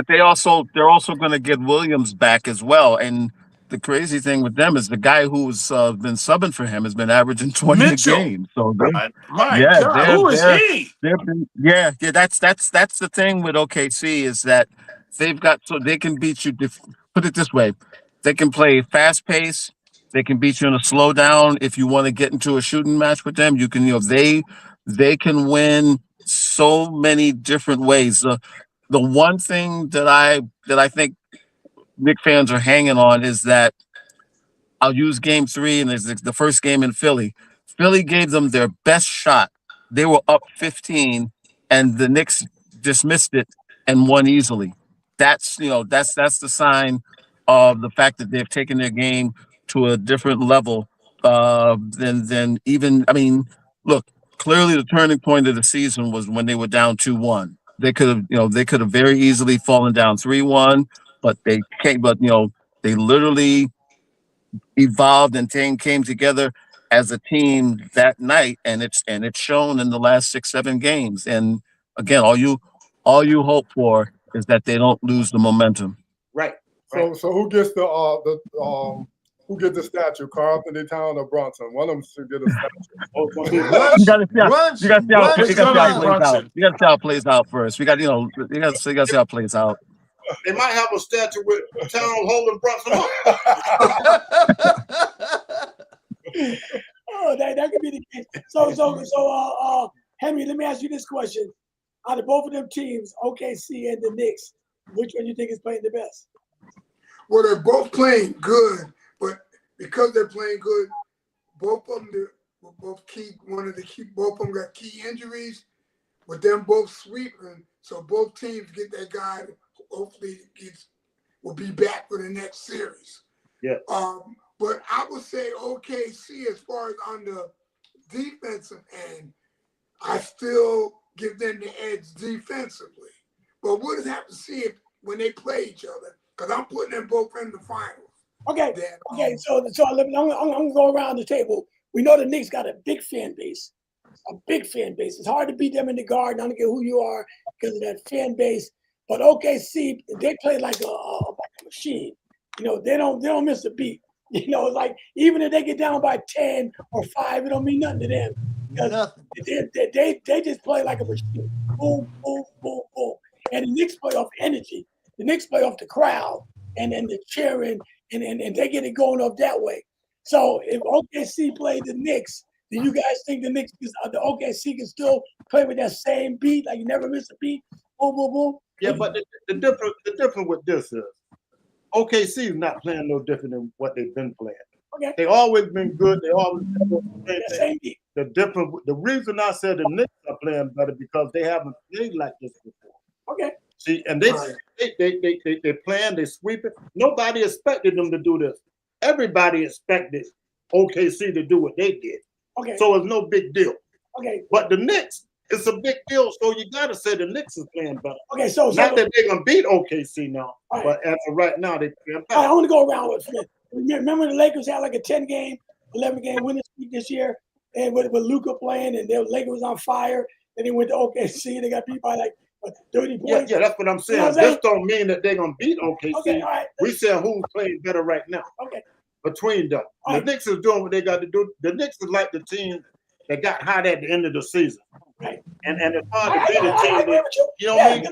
they're also going to get Williams back as well. And the crazy thing with them is the guy who's been subbing for him has been averaging 20 a game. So God, who is he? That's the thing with OKC is that they've got they can beat you. Put it this way, they can play fast pace. They can beat you in a slow down. If you want to get into a shooting match with them, you can. They can win so many different ways. The one thing that I think Knicks fans are hanging on is that I'll use game 3 and there's the first game in Philly. Philly gave them their best shot. They were up 15 and the Knicks dismissed it and won easily. That's the sign of the fact that they've taken their game to a different level than even. I mean, look, clearly the turning point of the season was when they were down 2-1. They could have very easily fallen down 3-1, but they came. But they literally evolved and came together as a team that night, and it's shown in the last 6-7 games. And again, all you hope for is that they don't lose the momentum. Right. So who gets who gets the statue? Karl Anthony Towns or Brunson? One of them should get a statue. You gotta see how it plays out first. You gotta see how it plays out. They might have a statue with Towns holding Brunson up. Oh, that could be the case. So, Henry, let me ask you this question: out of both of them teams, OKC and the Knicks, which one do you think is playing the best? Well, they're both playing good, but because they're playing good, both of them both of them got key injuries. With them both sweeping, so both teams get that guy. Hopefully, will be back for the next series. Yeah. But I would say OKC as far as on the defensive end, I still give them the edge defensively. But we'll just have to see if when they play each other, because I'm putting them both in the finals. Okay. So I'm gonna go around the table. We know the Knicks got a big fan base. It's hard to beat them in the Garden. I don't care who you are because of that fan base. But OKC, they play like a machine. They don't miss a beat. Like even if they get down by 10 or 5, it don't mean nothing to them. Nothing. They just play like a machine. Boom, boom, boom, boom. And the Knicks play off energy. The Knicks play off the crowd and the cheering, and they get it going up that way. So if OKC played the Knicks, do you guys think the OKC can still play with that same beat, like you never miss a beat? Boom, boom, boom. Yeah, but the difference with this is OKC is not playing no different than what they've been playing. Okay. They always been good. They always been the That same beat. The reason I said the Knicks are playing better because they haven't played like this before. Okay. See, and they playing, they sweeping. Nobody expected them to do this. Everybody expected OKC to do what they did. Okay. So it's no big deal. Okay. But the Knicks, it's a big deal. So you gotta say the Knicks is playing better. Okay. So not that they're gonna beat OKC now, right. but as of right now, they're playing better. All right, I want to go around with Flynn. Remember the Lakers had like a 10-game, 11-game winning streak this year, and with Luka playing, and the Lakers was on fire. Then they went to OKC, and they got beat by like 30 points. Yeah, that's what I'm saying. You know what I'm This don't mean that they're gonna beat OKC. Okay, all right. We saying who's playing better right now. Okay. Between them, All the right. Knicks is doing what they got to do. The Knicks is like the team that got hot at the end of the season, Right. and it's hard to beat a team. You know what I mean?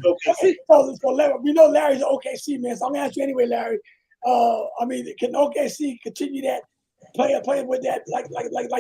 Okay, so Larry, we know Larry's an OKC man, so I'm gonna ask you anyway, Larry. I mean, can OKC continue that play with that like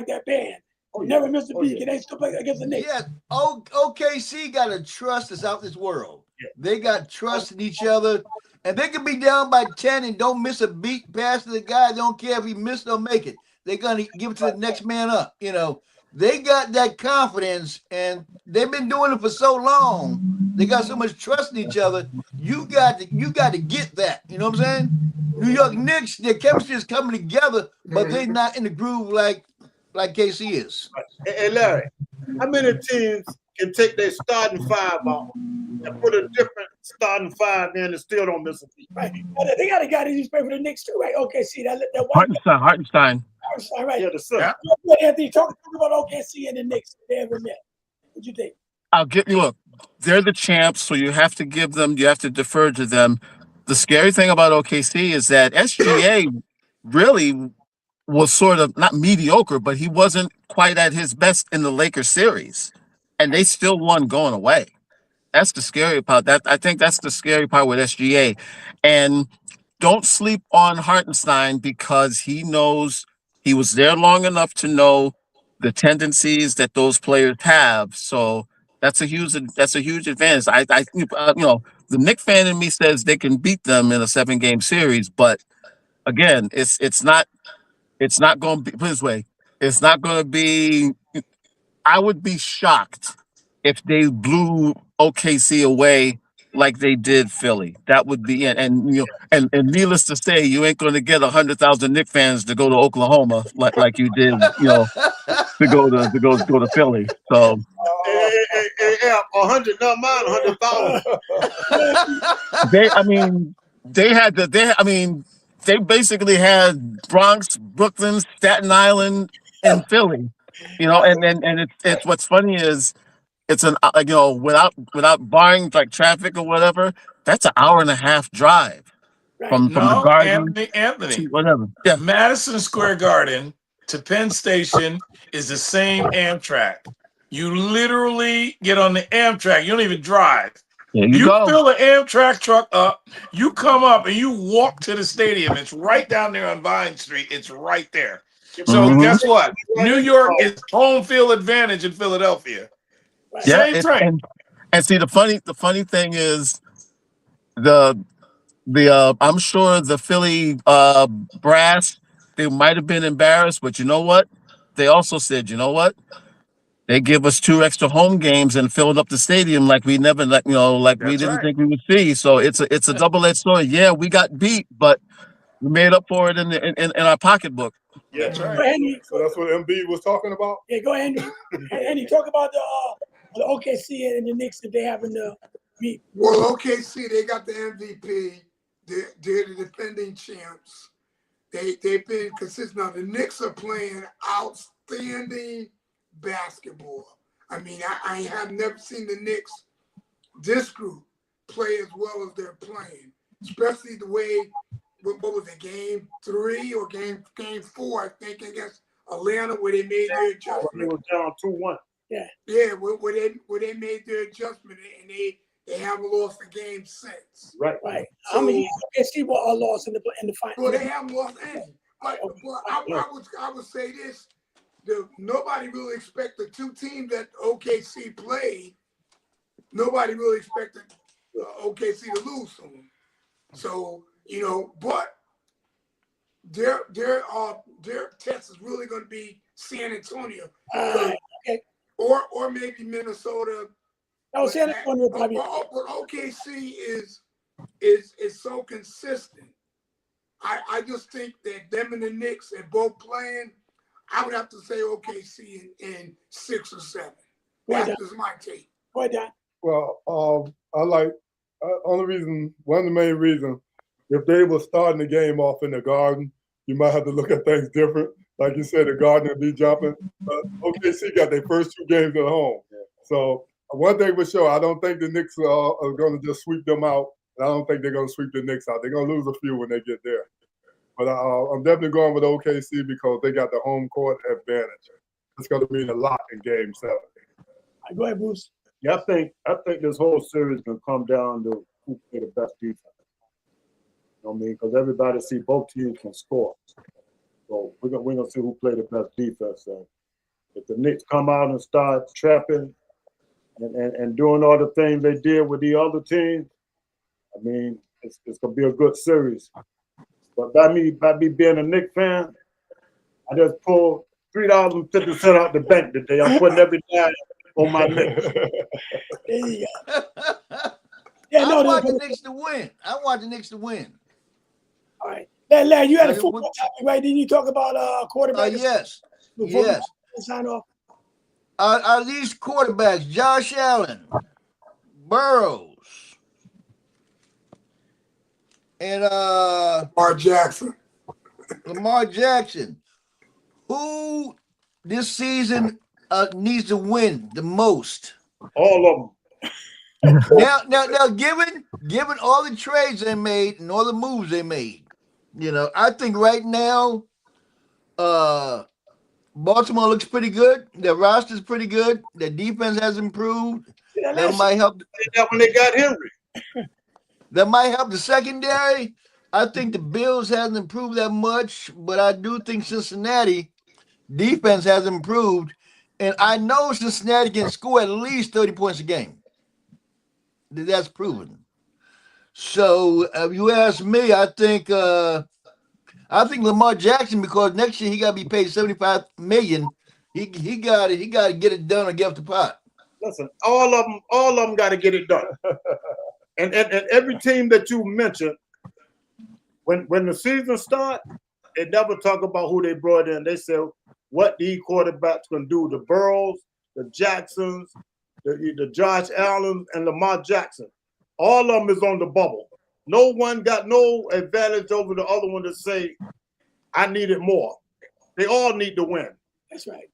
that band? Never miss a beat. Can they still play against the Knicks? Yeah, OKC got a trust that's out this world. They got trust in each other, and they can be down by 10 and don't miss a beat pass to the guy. They don't care if he missed or make it. They're gonna give it to the next man up. You know, they got that confidence, and they've been doing it for so long. They got so much trust in each other. You got to get that. You know what I'm saying? New York Knicks, their chemistry is coming together, but they're not in the groove like KC is. Hey, Larry, how many teams can take their starting five out and put a different starting five in and still don't miss a beat? Right. They got a guy that used to play for the Knicks too, right? OKC. That Hartenstein. right. Yeah, the son. Yeah. Anthony, talk about OKC and the Knicks. They ever met? What you think? I'll get you. Look, they're the champs, so you have to give them. You have to defer to them. The scary thing about OKC is that SGA really was sort of not mediocre, but he wasn't quite at his best in the Lakers series, and they still won going away. That's the scary part. I think that's the scary part with SGA, and don't sleep on Hartenstein because he knows he was there long enough to know the tendencies that those players have. So that's a huge advantage. The Knick fan in me says they can beat them in a 7-game series, but again, it's not going to be put this way. It's not going to be. I would be shocked if they blew OKC away like they did Philly. That would be it. And needless to say, you ain't going to get 100,000 Knick fans to go to Oklahoma like you did, to go to Philly. So. Yeah, 100, not mine, 100,000. They basically had Bronx, Brooklyn, Staten Island, and Philly, and it's what's funny is it's without barring like traffic or whatever, that's an hour and a half drive from the Garden Anthony, to whatever. Yeah, Madison Square Garden to Penn Station is the same Amtrak. You literally get on the Amtrak. You don't even drive. You fill the Amtrak truck up, you come up and you walk to the stadium. It's right down there on Vine Street. It's right there. So guess what? New York is home field advantage in Philadelphia. Same train. And see the funny thing is I'm sure the Philly brass, they might have been embarrassed, but you know what? They also said, you know what? They give us 2 extra home games and filled up the stadium like we never, we didn't think we would see. So it's a double-edged sword. Yeah, we got beat, but we made up for it in our pocketbook. Yeah, that's right. So that's what Embiid was talking about. Yeah, go ahead, Andy. Talk about the OKC and the Knicks that they haven't beat. Well, OKC, they got the MVP. They're the defending champs. They've been consistent. Now the Knicks are playing outstanding basketball. I mean, I have never seen the Knicks, this group, play as well as they're playing, especially the way, what was it, game 3 or game 4, I think, against Atlanta where they made their When they adjustment. was down 2-1. Yeah, where they made their adjustment and they haven't lost a game since. Right. Right. So, How many see what are lost in the final? well, they haven't lost any. But I would say this: nobody really expected the two teams that OKC played. Nobody really expected OKC to lose soon. So but their test is really going to be San Antonio, Okay. or maybe Minnesota. No, San Antonio probably. But OKC is so consistent. I just think that them and the Knicks are both playing. I would have to say OKC in 6 or 7. That's just my take. Go ahead, Don. Well, I like one of the main reasons, if they were starting the game off in the Garden, you might have to look at things different. Like you said, the Garden would be jumping. OKC got their first 2 games at home. So one thing for sure, I don't think the Knicks are going to just sweep them out. I don't think they're going to sweep the Knicks out. They're going to lose a few when they get there. But I'm definitely going with OKC because they got the home court advantage. It's going to mean a lot in Game 7. Go ahead, Bruce. Yeah, I think this whole series can come down to who play the best defense. You know what I mean? Because everybody see both teams can score. So we're gonna see who play the best defense. And if the Knicks come out and start trapping and doing all the things they did with the other teams, I mean, it's gonna be a good series. But by me being a Knicks fan, I just pulled $3.50 out the bank today. I'm putting every dime on my Knicks. There you go. Yeah, I want the Knicks to win. I want the Knicks to win. All right. Larry, you had a football topic, right? Didn't you talk about quarterback? Yes. Yes. Sign off. Are these quarterbacks, Josh Allen, Burrows, and Lamar Jackson, who this season needs to win the most? All of them. Now, given all the trades they made and all the moves they made, I think right now, Baltimore looks pretty good. Their roster's pretty good. Their defense has improved. That might help. That when they got Henry. That might help the secondary. I think the Bills hasn't improved that much, but I do think Cincinnati defense has improved, and I know Cincinnati can score at least 30 points a game. That's proven. So if you ask me, I think Lamar Jackson, because next year he got to be paid $75 million. He got to get it done or get off the pot. Listen, all of them got to get it done. and every team that you mentioned, when the season starts, they never talk about who they brought in. They say what these quarterbacks can do. The Burrows, the Jacksons, the Josh Allen, and Lamar Jackson. All of them is on the bubble. No one got no advantage over the other one to say, I need it more. They all need to win. That's right.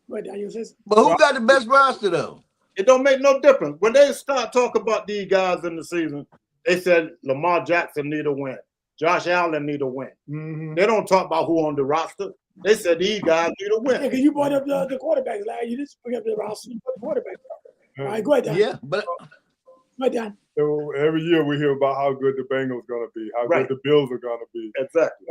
What, Daniel says? But who got the best roster, though? It don't make no difference. When they start talking about these guys in the season, they said Lamar Jackson need a win. Josh Allen need a win. Mm-hmm. They don't talk about who on the roster. They said these guys need a win. Yeah, because you brought up the quarterbacks, Larry. You just bring up the roster. You put the quarterbacks up. All right, go ahead, Dan. Yeah, but Go ahead, Dan. So every year we hear about how good the Bengals going to be, how Right. good the Bills are going to be. Exactly.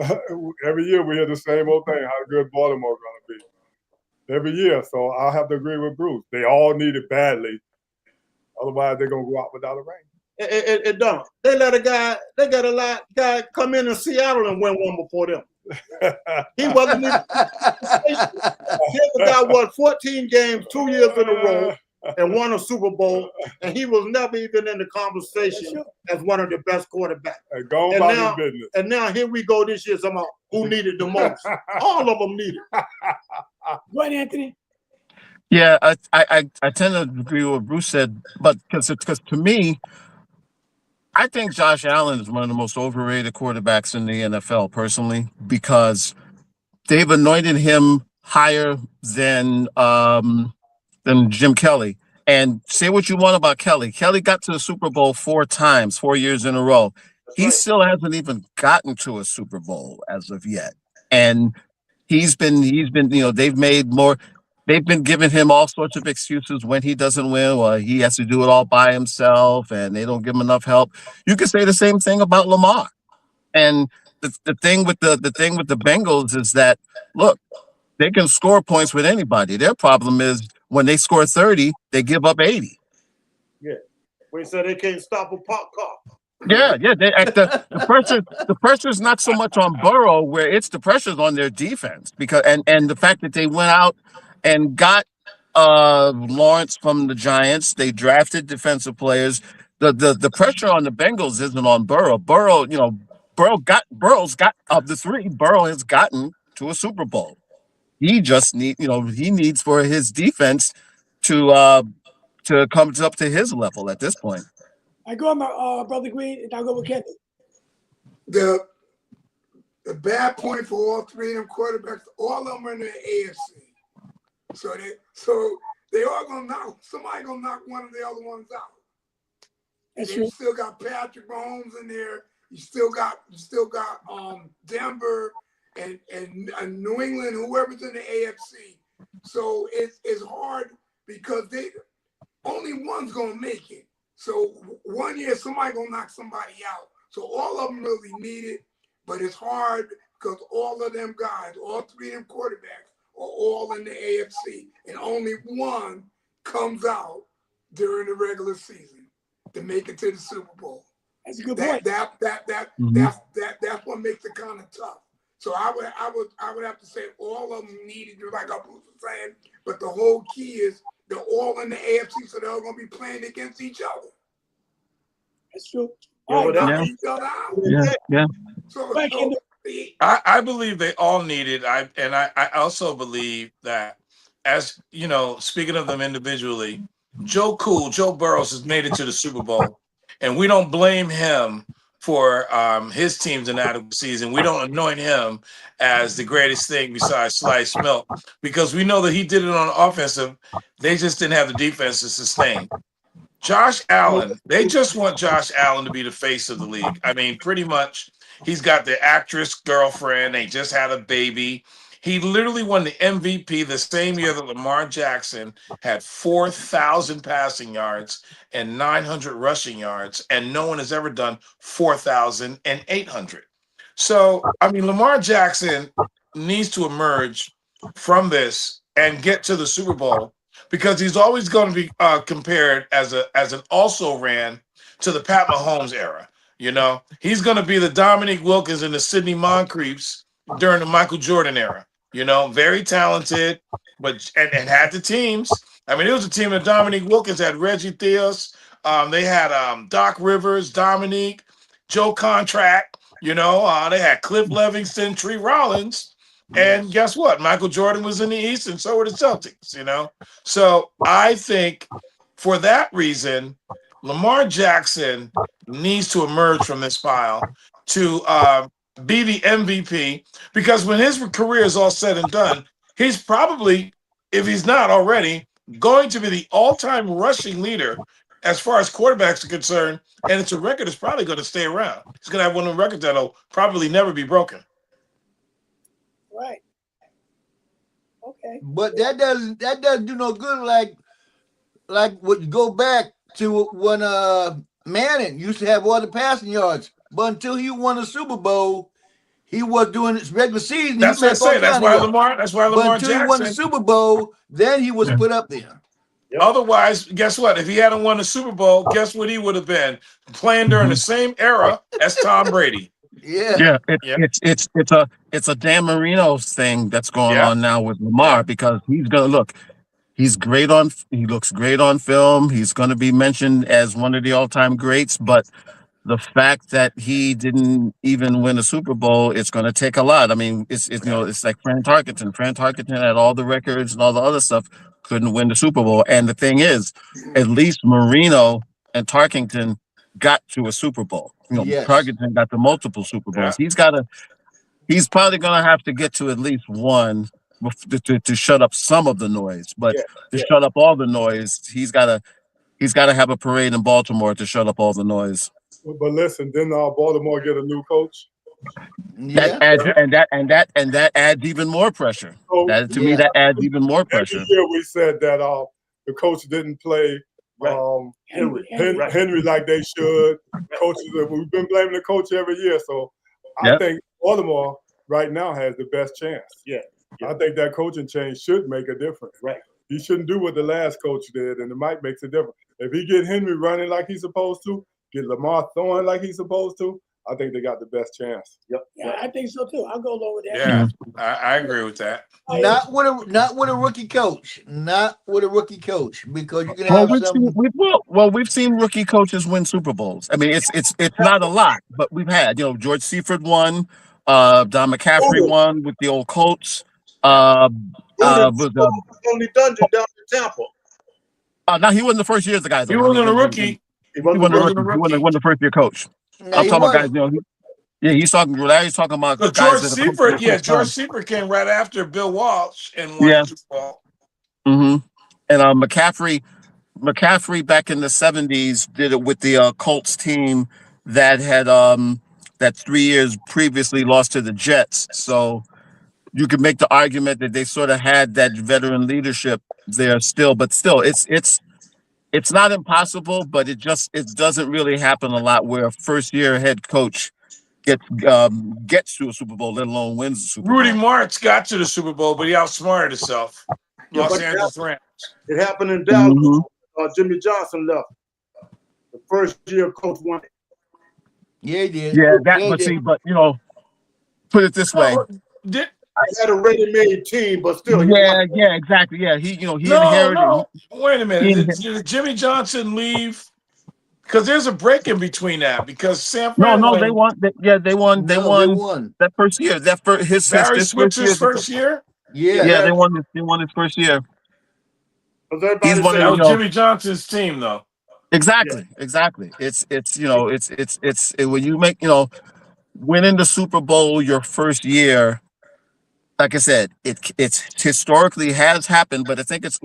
Every year we hear the same old thing, how good Baltimore going to be. Every year. So I'll have to agree with Bruce. They all need it badly. Otherwise, they're going to go out without a ring. It don't. They got a guy come in Seattle and win one before them. He wasn't even. The guy won 14 games 2 years in a row and won a Super Bowl, and he was never even in the conversation as one of the best quarterbacks. Go And about now- your business. And now here we go this year, somehow who needed the most? All of them needed. Go ahead, Anthony. Yeah, I tend to agree with what Bruce said, but because to me, I think Josh Allen is one of the most overrated quarterbacks in the NFL, personally, because they've anointed him higher than Jim Kelly. And say what you want about Kelly. Kelly got to the Super Bowl 4 times, 4 years in a row. He still hasn't even gotten to a Super Bowl as of yet. And he's been, they've made more. They've been giving him all sorts of excuses when he doesn't win. Well, he has to do it all by himself, and they don't give him enough help. You could say the same thing about Lamar. And the thing with the Bengals is that, look, they can score points with anybody. Their problem is when they score 30, they give up 80. Yeah. We said they can't stop a pop car. Yeah. The pressure's not so much on Burrow, where it's the pressure's on their defense, because and the fact that they went out and got Lawrence from the Giants, they drafted defensive players. The pressure on the Bengals isn't on Burrow. Burrow's got, of the three, Burrow has gotten to a Super Bowl. He just he needs for his defense to come up to his level at this point. I go on my brother Green, and I'll go with Kevin. The bad point for all three of them quarterbacks, all of them are in the AFC. So they all gonna knock, somebody gonna knock one of the other ones out. And then you still got Patrick Mahomes in there. You still got Denver and New England, whoever's in the AFC. So it's hard because only one's gonna make it. So 1 year somebody gonna knock somebody out. So all of them really need it, but it's hard because all of them guys, all three of them quarterbacks, are all in the AFC, and only one comes out during the regular season to make it to the Super Bowl. That's a good point. That's what makes it kind of tough. So I would have to say all of them needed, like I was saying, but the whole key is they're all in the AFC, so they're all going to be playing against each other. That's true. Yeah. So I believe they all need it. I also believe that, as you know, speaking of them individually, Joe Burrows has made it to the Super Bowl, and we don't blame him for his team's inadequacies, and we don't anoint him as the greatest thing besides sliced milk, because we know that he did it on offensive. They just didn't have the defense to sustain. Josh Allen, they just want Josh Allen to be the face of the league. I mean, pretty much, he's got the actress girlfriend. They just had a baby. He literally won the MVP the same year that Lamar Jackson had 4,000 passing yards and 900 rushing yards, and no one has ever done 4,800. So, I mean, Lamar Jackson needs to emerge from this and get to the Super Bowl, because he's always going to be compared as an also-ran to the Pat Mahomes era. You know, he's going to be the Dominique Wilkins and the Sidney Moncriefs during the Michael Jordan era. You know, very talented, but and had the teams. I mean, it was a team that Dominique Wilkins had Reggie Theus. They had Doc Rivers, Dominique, Joe Contract. You know, they had Cliff Livingston, Tree Rollins. And guess what? Michael Jordan was in the East, and so were the Celtics, you know? So I think for that reason, Lamar Jackson needs to emerge from this pile to be the MVP, because when his career is all said and done, he's probably, if he's not already, going to be the all-time rushing leader as far as quarterbacks are concerned, and it's a record that's probably going to stay around. He's going to have one of the records that'll probably never be broken. Right. Okay. But that doesn't do no good. Like what go back to when Manning used to have all the passing yards, but until he won a Super Bowl, he was doing his regular season. That's what I say. That's why Lamar but until Jackson. He won the Super Bowl, then he was put up there. Yep. Otherwise, guess what? If he hadn't won the Super Bowl, guess what he would have been? Playing during the same era as Tom Brady. Yeah. It's a Dan Marino thing that's going on now with Lamar, because he's gonna look. He looks great on film. He's going to be mentioned as one of the all-time greats, but the fact that he didn't even win a Super Bowl, it's going to take a lot. I mean, it's like Fran Tarkenton. Fran Tarkenton had all the records and all the other stuff, couldn't win the Super Bowl. And the thing is, at least Marino and Tarkenton got to a Super Bowl. Tarkenton got to multiple Super Bowls. Yeah. He's probably going to have to get to at least one to shut up some of the noise, but to shut up all the noise, he's got to have a parade in Baltimore to shut up all the noise. But listen, didn't Baltimore get a new coach? Yeah. That adds and that adds even more pressure. So That to me Yeah. that adds even more every pressure. year we said that the coach didn't play Henry. Henry like they should. Coaches, we've been blaming the coach every year. So I Yep. think Baltimore right now has the best chance. Yeah. I think that coaching change should make a difference. Right. He shouldn't do what the last coach did, and it might make a difference. If he get Henry running like he's supposed to, get Lamar throwing like he's supposed to, I think they got the best chance. Yep. Yeah, I think so too. I'll go along with that. Yeah, I agree with that. Not with a rookie coach. Not with a rookie coach, because you can Well, have some. we've seen rookie coaches win Super Bowls. I mean, it's not a lot, but we've had, George Seifert won, Don McCaffrey won with the old Colts. Only Dungeon down in Tampa. Now he wasn't the first year as the guys. He wasn't a rookie. He wasn't a rookie. He wasn't the first year coach. No, I'm he talking about guys. wasn't. He's talking. Larry's talking about But guys George that are coached Seifert, for the first time. George Seifert came right after Bill Walsh and won Yeah. the Super Bowl. Mm-hmm. And McCaffrey back in the 70s did it with the Colts team that had that 3 years previously lost to the Jets. So you could make the argument that they sort of had that veteran leadership there still, but still it's not impossible, but it doesn't really happen a lot where a first year head coach gets to a Super Bowl, let alone wins the Super Bowl. Rudy Martz got to the Super Bowl, but he outsmarted himself. Los Angeles Rams. It happened in Dallas. Mm-hmm. Jimmy Johnson left. The first year coach won it. Yeah, he did. Yeah, put it this way. Did, I had a ready-made team, but still. Yeah, exactly. Yeah, he inherited. No. Wait a minute. Did Jimmy Johnson leave? Because there's a break in between that. Because Sam. No, they won. They won. They won that first year. Barry Switzer's first year. Yeah. They won his first year. He's one That of was Jimmy Johnson's team, though. Exactly. It's when you make winning the Super Bowl your first year. Like I said, it's historically has happened, but I think it's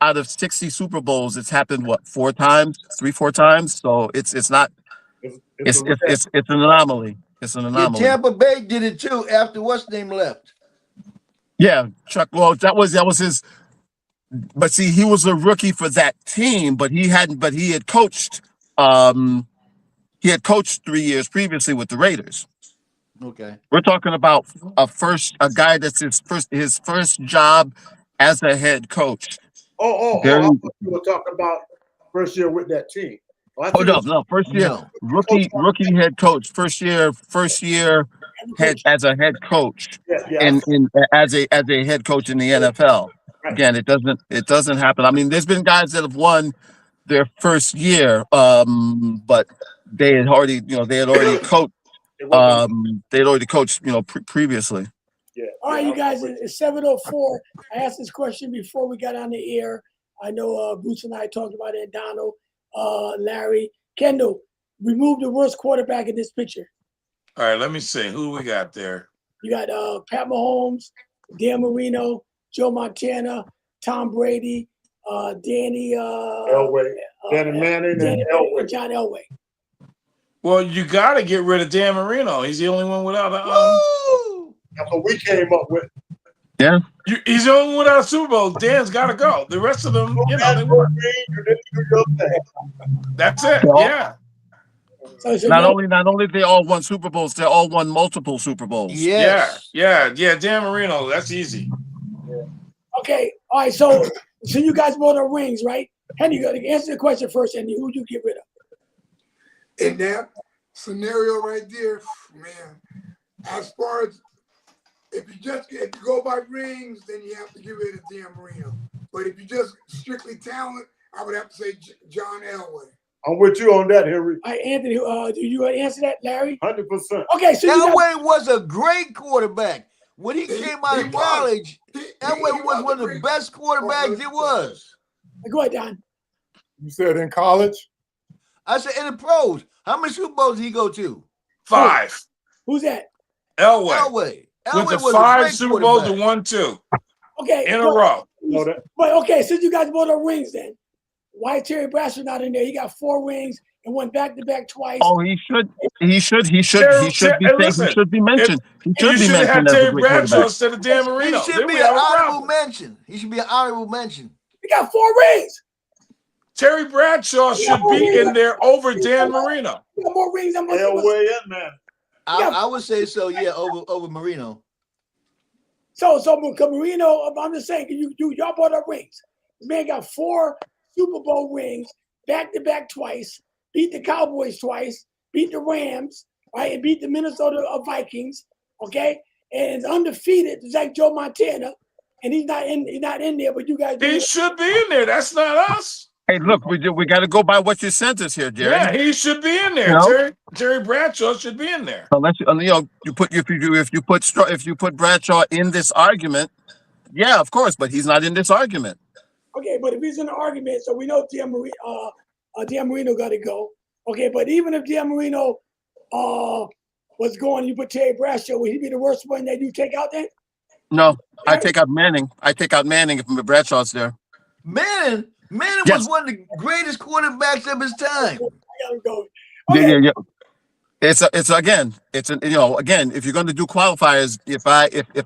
out of 60 Super Bowls, it's happened 4 times. So it's not. It's an anomaly. It's an anomaly. Yeah, Tampa Bay did it too after what's name left. Yeah, Chuck. Well, that was his. But see, he was a rookie for that team, but he had coached. He had coached 3 years previously with the Raiders. Okay. We're talking about a guy that's his first job as a head coach. I thought you were talking about first year with that team. No, first year rookie head coach. First year head as a head coach, as a head coach in the NFL. Again, it doesn't happen. I mean, there's been guys that have won their first year, but they had already coached. They'd already coached, previously. Yeah. All right, you guys, it's 7:04. I asked this question before we got on the air. I know Bruce and I talked about it, Donald, Larry. Kendall, remove the worst quarterback in this picture. All right, let me see. Who we got there? You got Pat Mahomes, Dan Marino, Joe Montana, Tom Brady, Danny Elway, Danny Manning, and Elway. John Elway. Well, you got to get rid of Dan Marino. He's the only one without a. That's what we came up with. Yeah. He's the only one without a Super Bowl. Dan's got to go. The rest of them, they won. That's it. Yeah. So not only they all won Super Bowls, they all won multiple Super Bowls. Yes. Yeah. Dan Marino. That's easy. Okay. All right. So you guys bought the rings, right? Henry, you got to answer the question first, Henry. Who'd you get rid of? In that scenario right there, man, as far as if you go by rings, then you have to get rid of Dan Marino. But if you just strictly talent, I would have to say John Elway. I'm with you on that, Henry. All right, Anthony, do you answer that, Larry? 100%. Okay, so Elway was a great quarterback. When he came out of college, Elway was one of the best quarterbacks it was. Go ahead, Don. You said in college? I said in the pros. How many Super Bowls did he go to? 5. Who's that? Elway. Went to 5 Super Bowls and won 2. Okay. In a row. But okay, since you guys bought the rings then, Why Terry Bradshaw not in there? He got 4 rings and won back-to-back twice. Oh, he should be Hey, listen, he should be mentioned. He you should be should have had mentioned as a Terry great Bradshaw quarterback. instead of Dan He Marino. should Then be we an have a honorable problem. mention. He should be an honorable mention. He got 4 rings. Terry Bradshaw should be in there over Dan Marino. He got more rings than Elway and man. I would say so. Yeah, over Marino. So Marino, I'm just saying, y'all brought up rings. This man got 4 Super Bowl rings, back-to-back twice, beat the Cowboys twice, beat the Rams, right, and beat the Minnesota Vikings, okay, and is undefeated, just like Joe Montana, and he's not in there, but you guys. He should be in there. That's not us. Hey, look, we got to go by what you sent us here, Jerry. Yeah, he should be in there. You know? Terry Bradshaw should be in there. Unless if you put Bradshaw in this argument, yeah, of course, but he's not in this argument. Okay, but if he's in the argument, so we know Dan Marino got to go. Okay, but even if Dan Marino was going, you put Terry Bradshaw, would he be the worst one that you take out then? No, I take out Manning. If Bradshaw's there. Manning Yes. was one of the greatest quarterbacks of his time. I gotta go. Okay. Yeah. It's again, if you're going to do qualifiers, if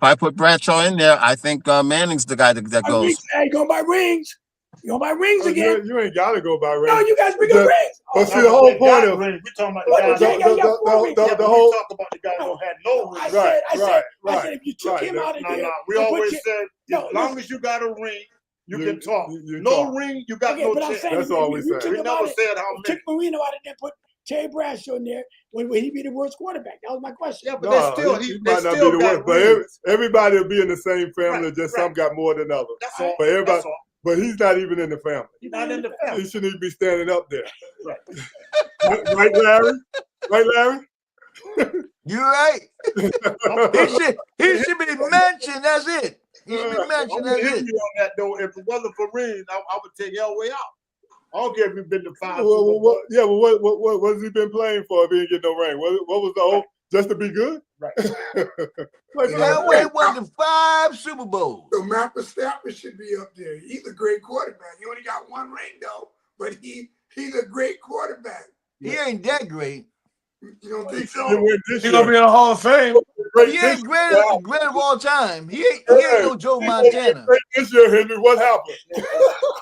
I put Bradshaw in there, I think Manning's the guy that goes. Hey, go buy rings. You gonna buy rings again? You ain't got to go by rings. No, you guys bring up rings. But see, the whole point of we talking about What, the guys. Jay got 4 rings. the The whole- whole talk about the guys don't have no I ring. said, right, if you took him out of No, there, no. We and put always your- said No, as long as you got a ring, you can talk. you No talk. ring, you got okay, no but I'm chance. saying, That's all we said. took We him never out of- said how took many. Marino out and then put Terry Bradshaw in there. Would he be the worst quarterback? That was my question. Yeah, but No, he he might not be still the got worst, but rings. everybody will be in the same family. Right, Just right. some got more than others. That's all. But everybody, That's all. but he's not even in the family. He's not in the family. He shouldn't even be standing up there. Right. Right, Larry? Right, Larry? You're right. He should be mentioned. That's it. He should be I'm mentioned. gonna That's hit it. you on that though. If it wasn't for rings, I would take Elway out. I don't care if you've been to 5 Super Bowls. What has he been playing for if he didn't get no ring? What was the whole, just to be good? Right. Elway won the 5 Super Bowls. So Matt Stafford should be up there. He's a great quarterback. He only got 1 ring though, but he's a great quarterback. He ain't that great. You don't think He so? win this He's gonna year. be in the Hall of Fame. Great He this ain't great of all time. He ain't no Joe He gonna be Montana. great this year, Henry. What happened?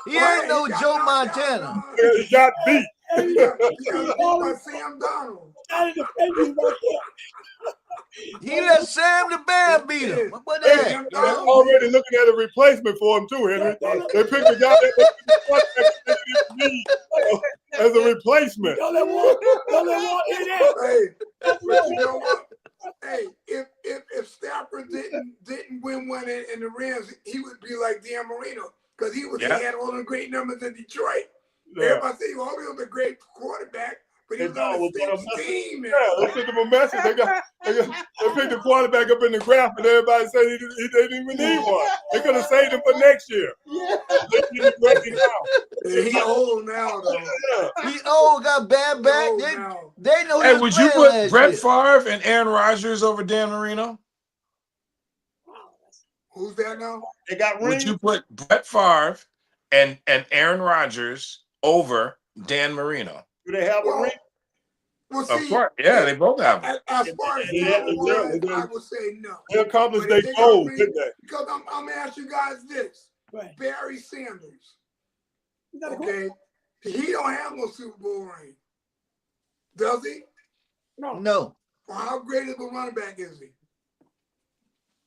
He ain't no Joe Montana. He got beat. Hey, He got beat by Sam Donald. out of the fence right there. He let Sam the Bear beat him. What the Hey, heck? they're already looking at a replacement for him too, Henry. They picked the guy that as a replacement. Don't let Walt hear that. Hey, but you know what? Hey, if Stafford didn't win one in the Rams, he would be like Dan Marino because he had all the great numbers in Detroit. Yeah. Everybody say, well, he was a great quarterback, but he was on a state team. Yeah, they sent him a message. They picked the quarterback up in the graph, and everybody said they didn't even need one. They could have saved him for next year. They didn't break it down. He old now, though. Yeah. He got bad back. Old now. They know. Hey, he was would you playing put last Brett year. Favre and Aaron Rodgers over Dan Marino? Who's that now? They got Would rings. you put Brett Favre and Aaron Rodgers over Dan Marino? Do they have a ring? Well, Of see, course, yeah, they both have them. as far as Yeah, number-wise, I would say no. They accomplished But their if they got goals, rings- didn't they? Because I'm gonna ask you guys this: Right. Barry Sanders, You gotta go. okay, he don't have no Super Bowl ring, does he? No, No. Well, how great of a running back is he?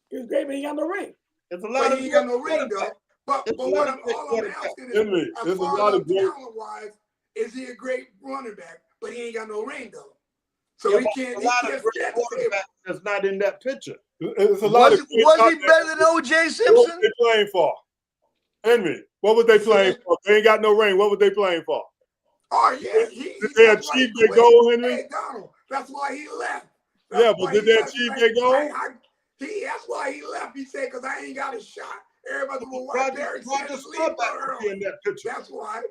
he was great, but he got no ring. There's a lot But of he ain't got no ring though. But It's a what lot I'm of all I'm great asking is, Henry, as there's a far lot as of great. talent-wise, is he a great running back? But he ain't got no ring though. So Yeah, he but can't. a He lot can't of great stand the table. quarterbacks that's not in that picture. It's a lot Was of. he better than O.J. What was Simpson? they playing for? Henry, what was they playing for? They ain't got no ring. What was they playing for? Oh yeah, Did they that's why he achieve their quit. goal, Henry? Hey Donald, that's why he left. Yeah, but why did he they left. achieve Like, their goal? That's why he left. He said, "Cause I ain't got a shot." Everybody will watch Roger Barry Staubach Sanders should leave be in early. that picture. That's why.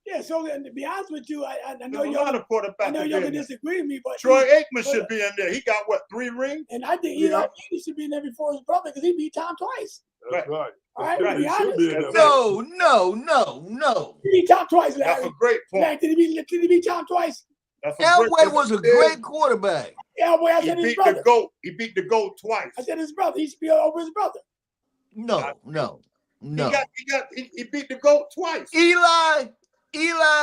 Yeah, so to be honest with you, I know There's a lot y'all. of quarterbacks. I know y'all can disagree with me, but Troy Aikman should be in there. He got what, 3 rings? And I think Eli Manning should be in there before his brother because he beat Tom twice. That's right. All right, Right. to be He should honest. be in there. No. He beat Tom twice, That's Larry. a great point. Larry, did he beat Tom twice? That's a great Elway was a great quarterback. Elway, I He said his beat brother. the GOAT. He beat the GOAT twice. I said his brother. He should be over his brother. No. He beat the GOAT twice. Eli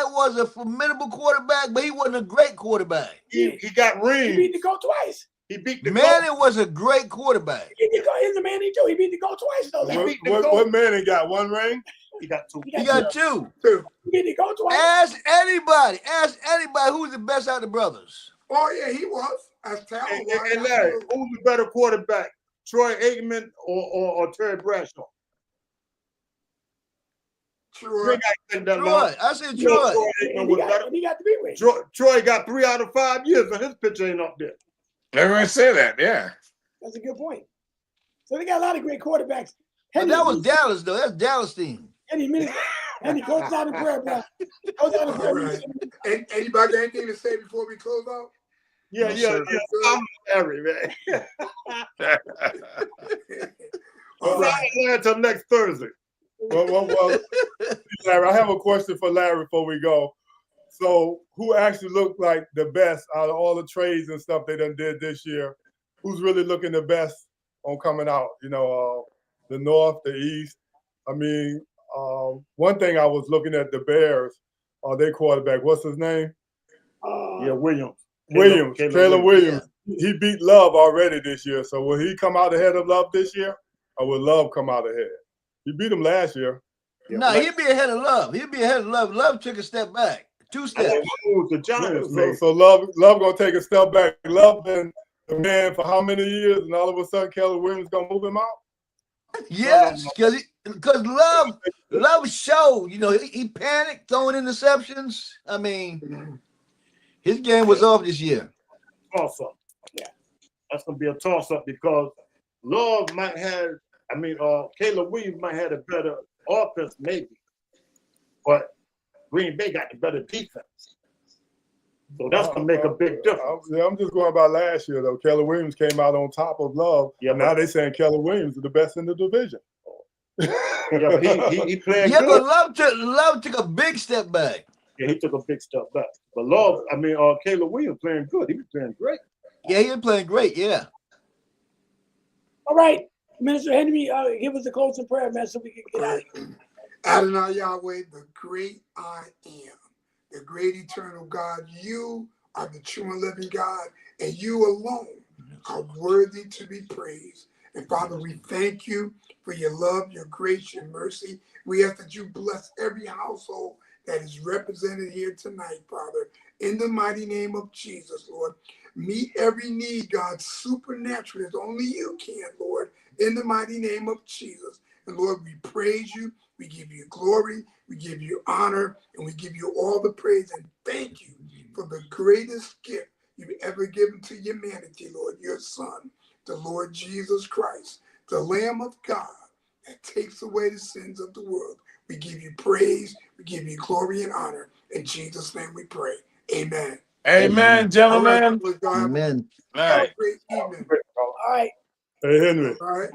was a formidable quarterback, but he wasn't a great quarterback. He got rings. He beat the GOAT twice. He beat the Manning GOAT. was a great quarterback. He beat the GOAT. He's a Manning too. He beat the GOAT twice though. Larry. What Manning got? 1 ring? He got 2. He got 2. He beat the GOAT twice. Ask anybody who's the best out of the brothers. Oh yeah, he was. As talent And Larry, who's the better quarterback? Troy Aikman or Terry Bradshaw? Troy. I said Troy. Aikman was better. He got 3 rings. Troy got 3 out of 5 years, and his pitcher ain't up there. Everyone say that, yeah. That's a good point. So they got a lot of great quarterbacks. But that was Dallas, though. That's Dallas team. Any minute. And he goes down in prayer, bro. Goes down in prayer. Right. Anybody got anything to say before we close out? Yeah. I'm Larry, man. All right, until next Thursday. Well, Larry, I have a question for Larry before we go. So, who actually looked like the best out of all the trades and stuff they done did this year? Who's really looking the best on coming out? You know, the North, the East. I mean, one thing I was looking at the Bears, their quarterback. What's his name? Williams. Caleb Williams. He beat Love already this year. So will he come out ahead of Love this year, or will Love come out ahead? He beat him last year. No, he'd be ahead of Love. He'd be ahead of Love. Love took a step back. 2 steps. The Giants. So Love gonna take a step back. Love been the man for how many years, and all of a sudden Caleb Williams gonna move him out? Yes, because Love showed. You know, he panicked throwing interceptions. I mean, his game was off this year. Toss-up. Yeah, that's gonna be a toss-up because Love might have. Caleb Williams might have a better offense, maybe, but Green Bay got the better defense. So that's gonna make a big difference. I'm just going about last year though. Caleb Williams came out on top of Love. Yeah, now they're saying Caleb Williams is the best in the division. Yeah, he playing Yeah, good. but Love took a big step back. Yeah, he took a big step back. But Caleb Williams playing good. He was playing great. Yeah, he was playing great. Yeah. All right, Minister Henry, give us a closing prayer, man, so we can get out of here. Adonai Yahweh, the great I am, the great eternal God. You are the true and living God, and you alone are worthy to be praised. And Father, we thank you for your love, your grace, your mercy. We ask that you bless every household that is represented here tonight, Father, in the mighty name of Jesus, Lord. Meet every need, God, supernaturally, as only you can, Lord, in the mighty name of Jesus. And Lord, we praise you, we give you glory, we give you honor, and we give you all the praise and thank you for the greatest gift you've ever given to humanity, Lord, your Son, the Lord Jesus Christ, the Lamb of God that takes away the sins of the world. We give you praise, we give you glory and honor. In Jesus' name we pray. Amen. Amen, gentlemen. All right, Amen. All have right. a great evening. All right. Hey Henry, All right.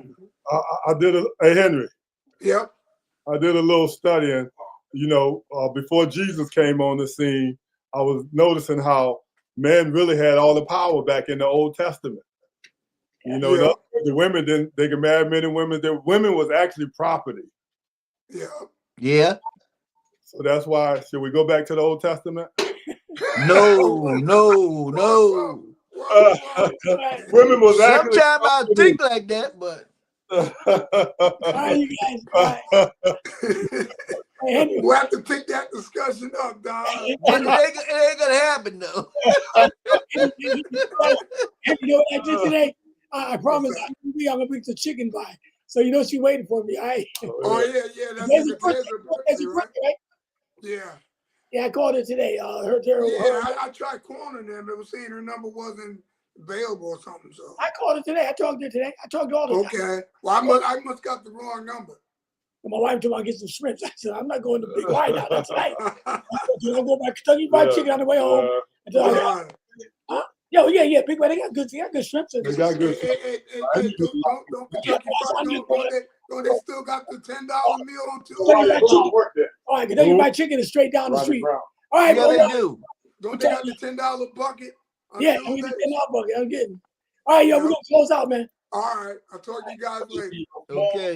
Hey Henry, Yep. I did a little studying. You know, before Jesus came on the scene, I was noticing how men really had all the power back in the Old Testament. You know, Yeah. the women didn't. They could marry men and women. The women was actually property. Yeah. Yeah. So that's why. Should we go back to the Old Testament? No. Women was actually. Sometimes I think like that, but All right, you guys. All right. Hey, Henry. We'll have to pick that discussion up, Don. it ain't gonna happen though. Henry, you know what I did today? I promise I'm gonna bring some chicken by. So you know she's waiting for me. All right. Oh yeah. That's There's the your birthday, birthday, right? right? Yeah. Yeah, I called her today. I tried calling them. It was saying her number wasn't available or something. So I called her today. I talked to her today. I talked to all the time. okay. Well, I must got the wrong number. And my wife told me I get some shrimps. I said, I'm not going to Big Y now. That's tonight. I'm going back to Kentucky Fried Chicken on the way home. Until I got, yeah, Big Y, they got good shrimps. They got good. Don't Kentucky Fried, don't they still got the $10 meal on Tuesday? All right, Kentucky Fried Chicken is straight down the street. All right, yeah, they do. Don't they got the $10 bucket? Yeah, I'm getting the $10 bucket. I'm getting. All right, yo, we're gonna close out, man. All right, I'll talk to you guys later. Okay.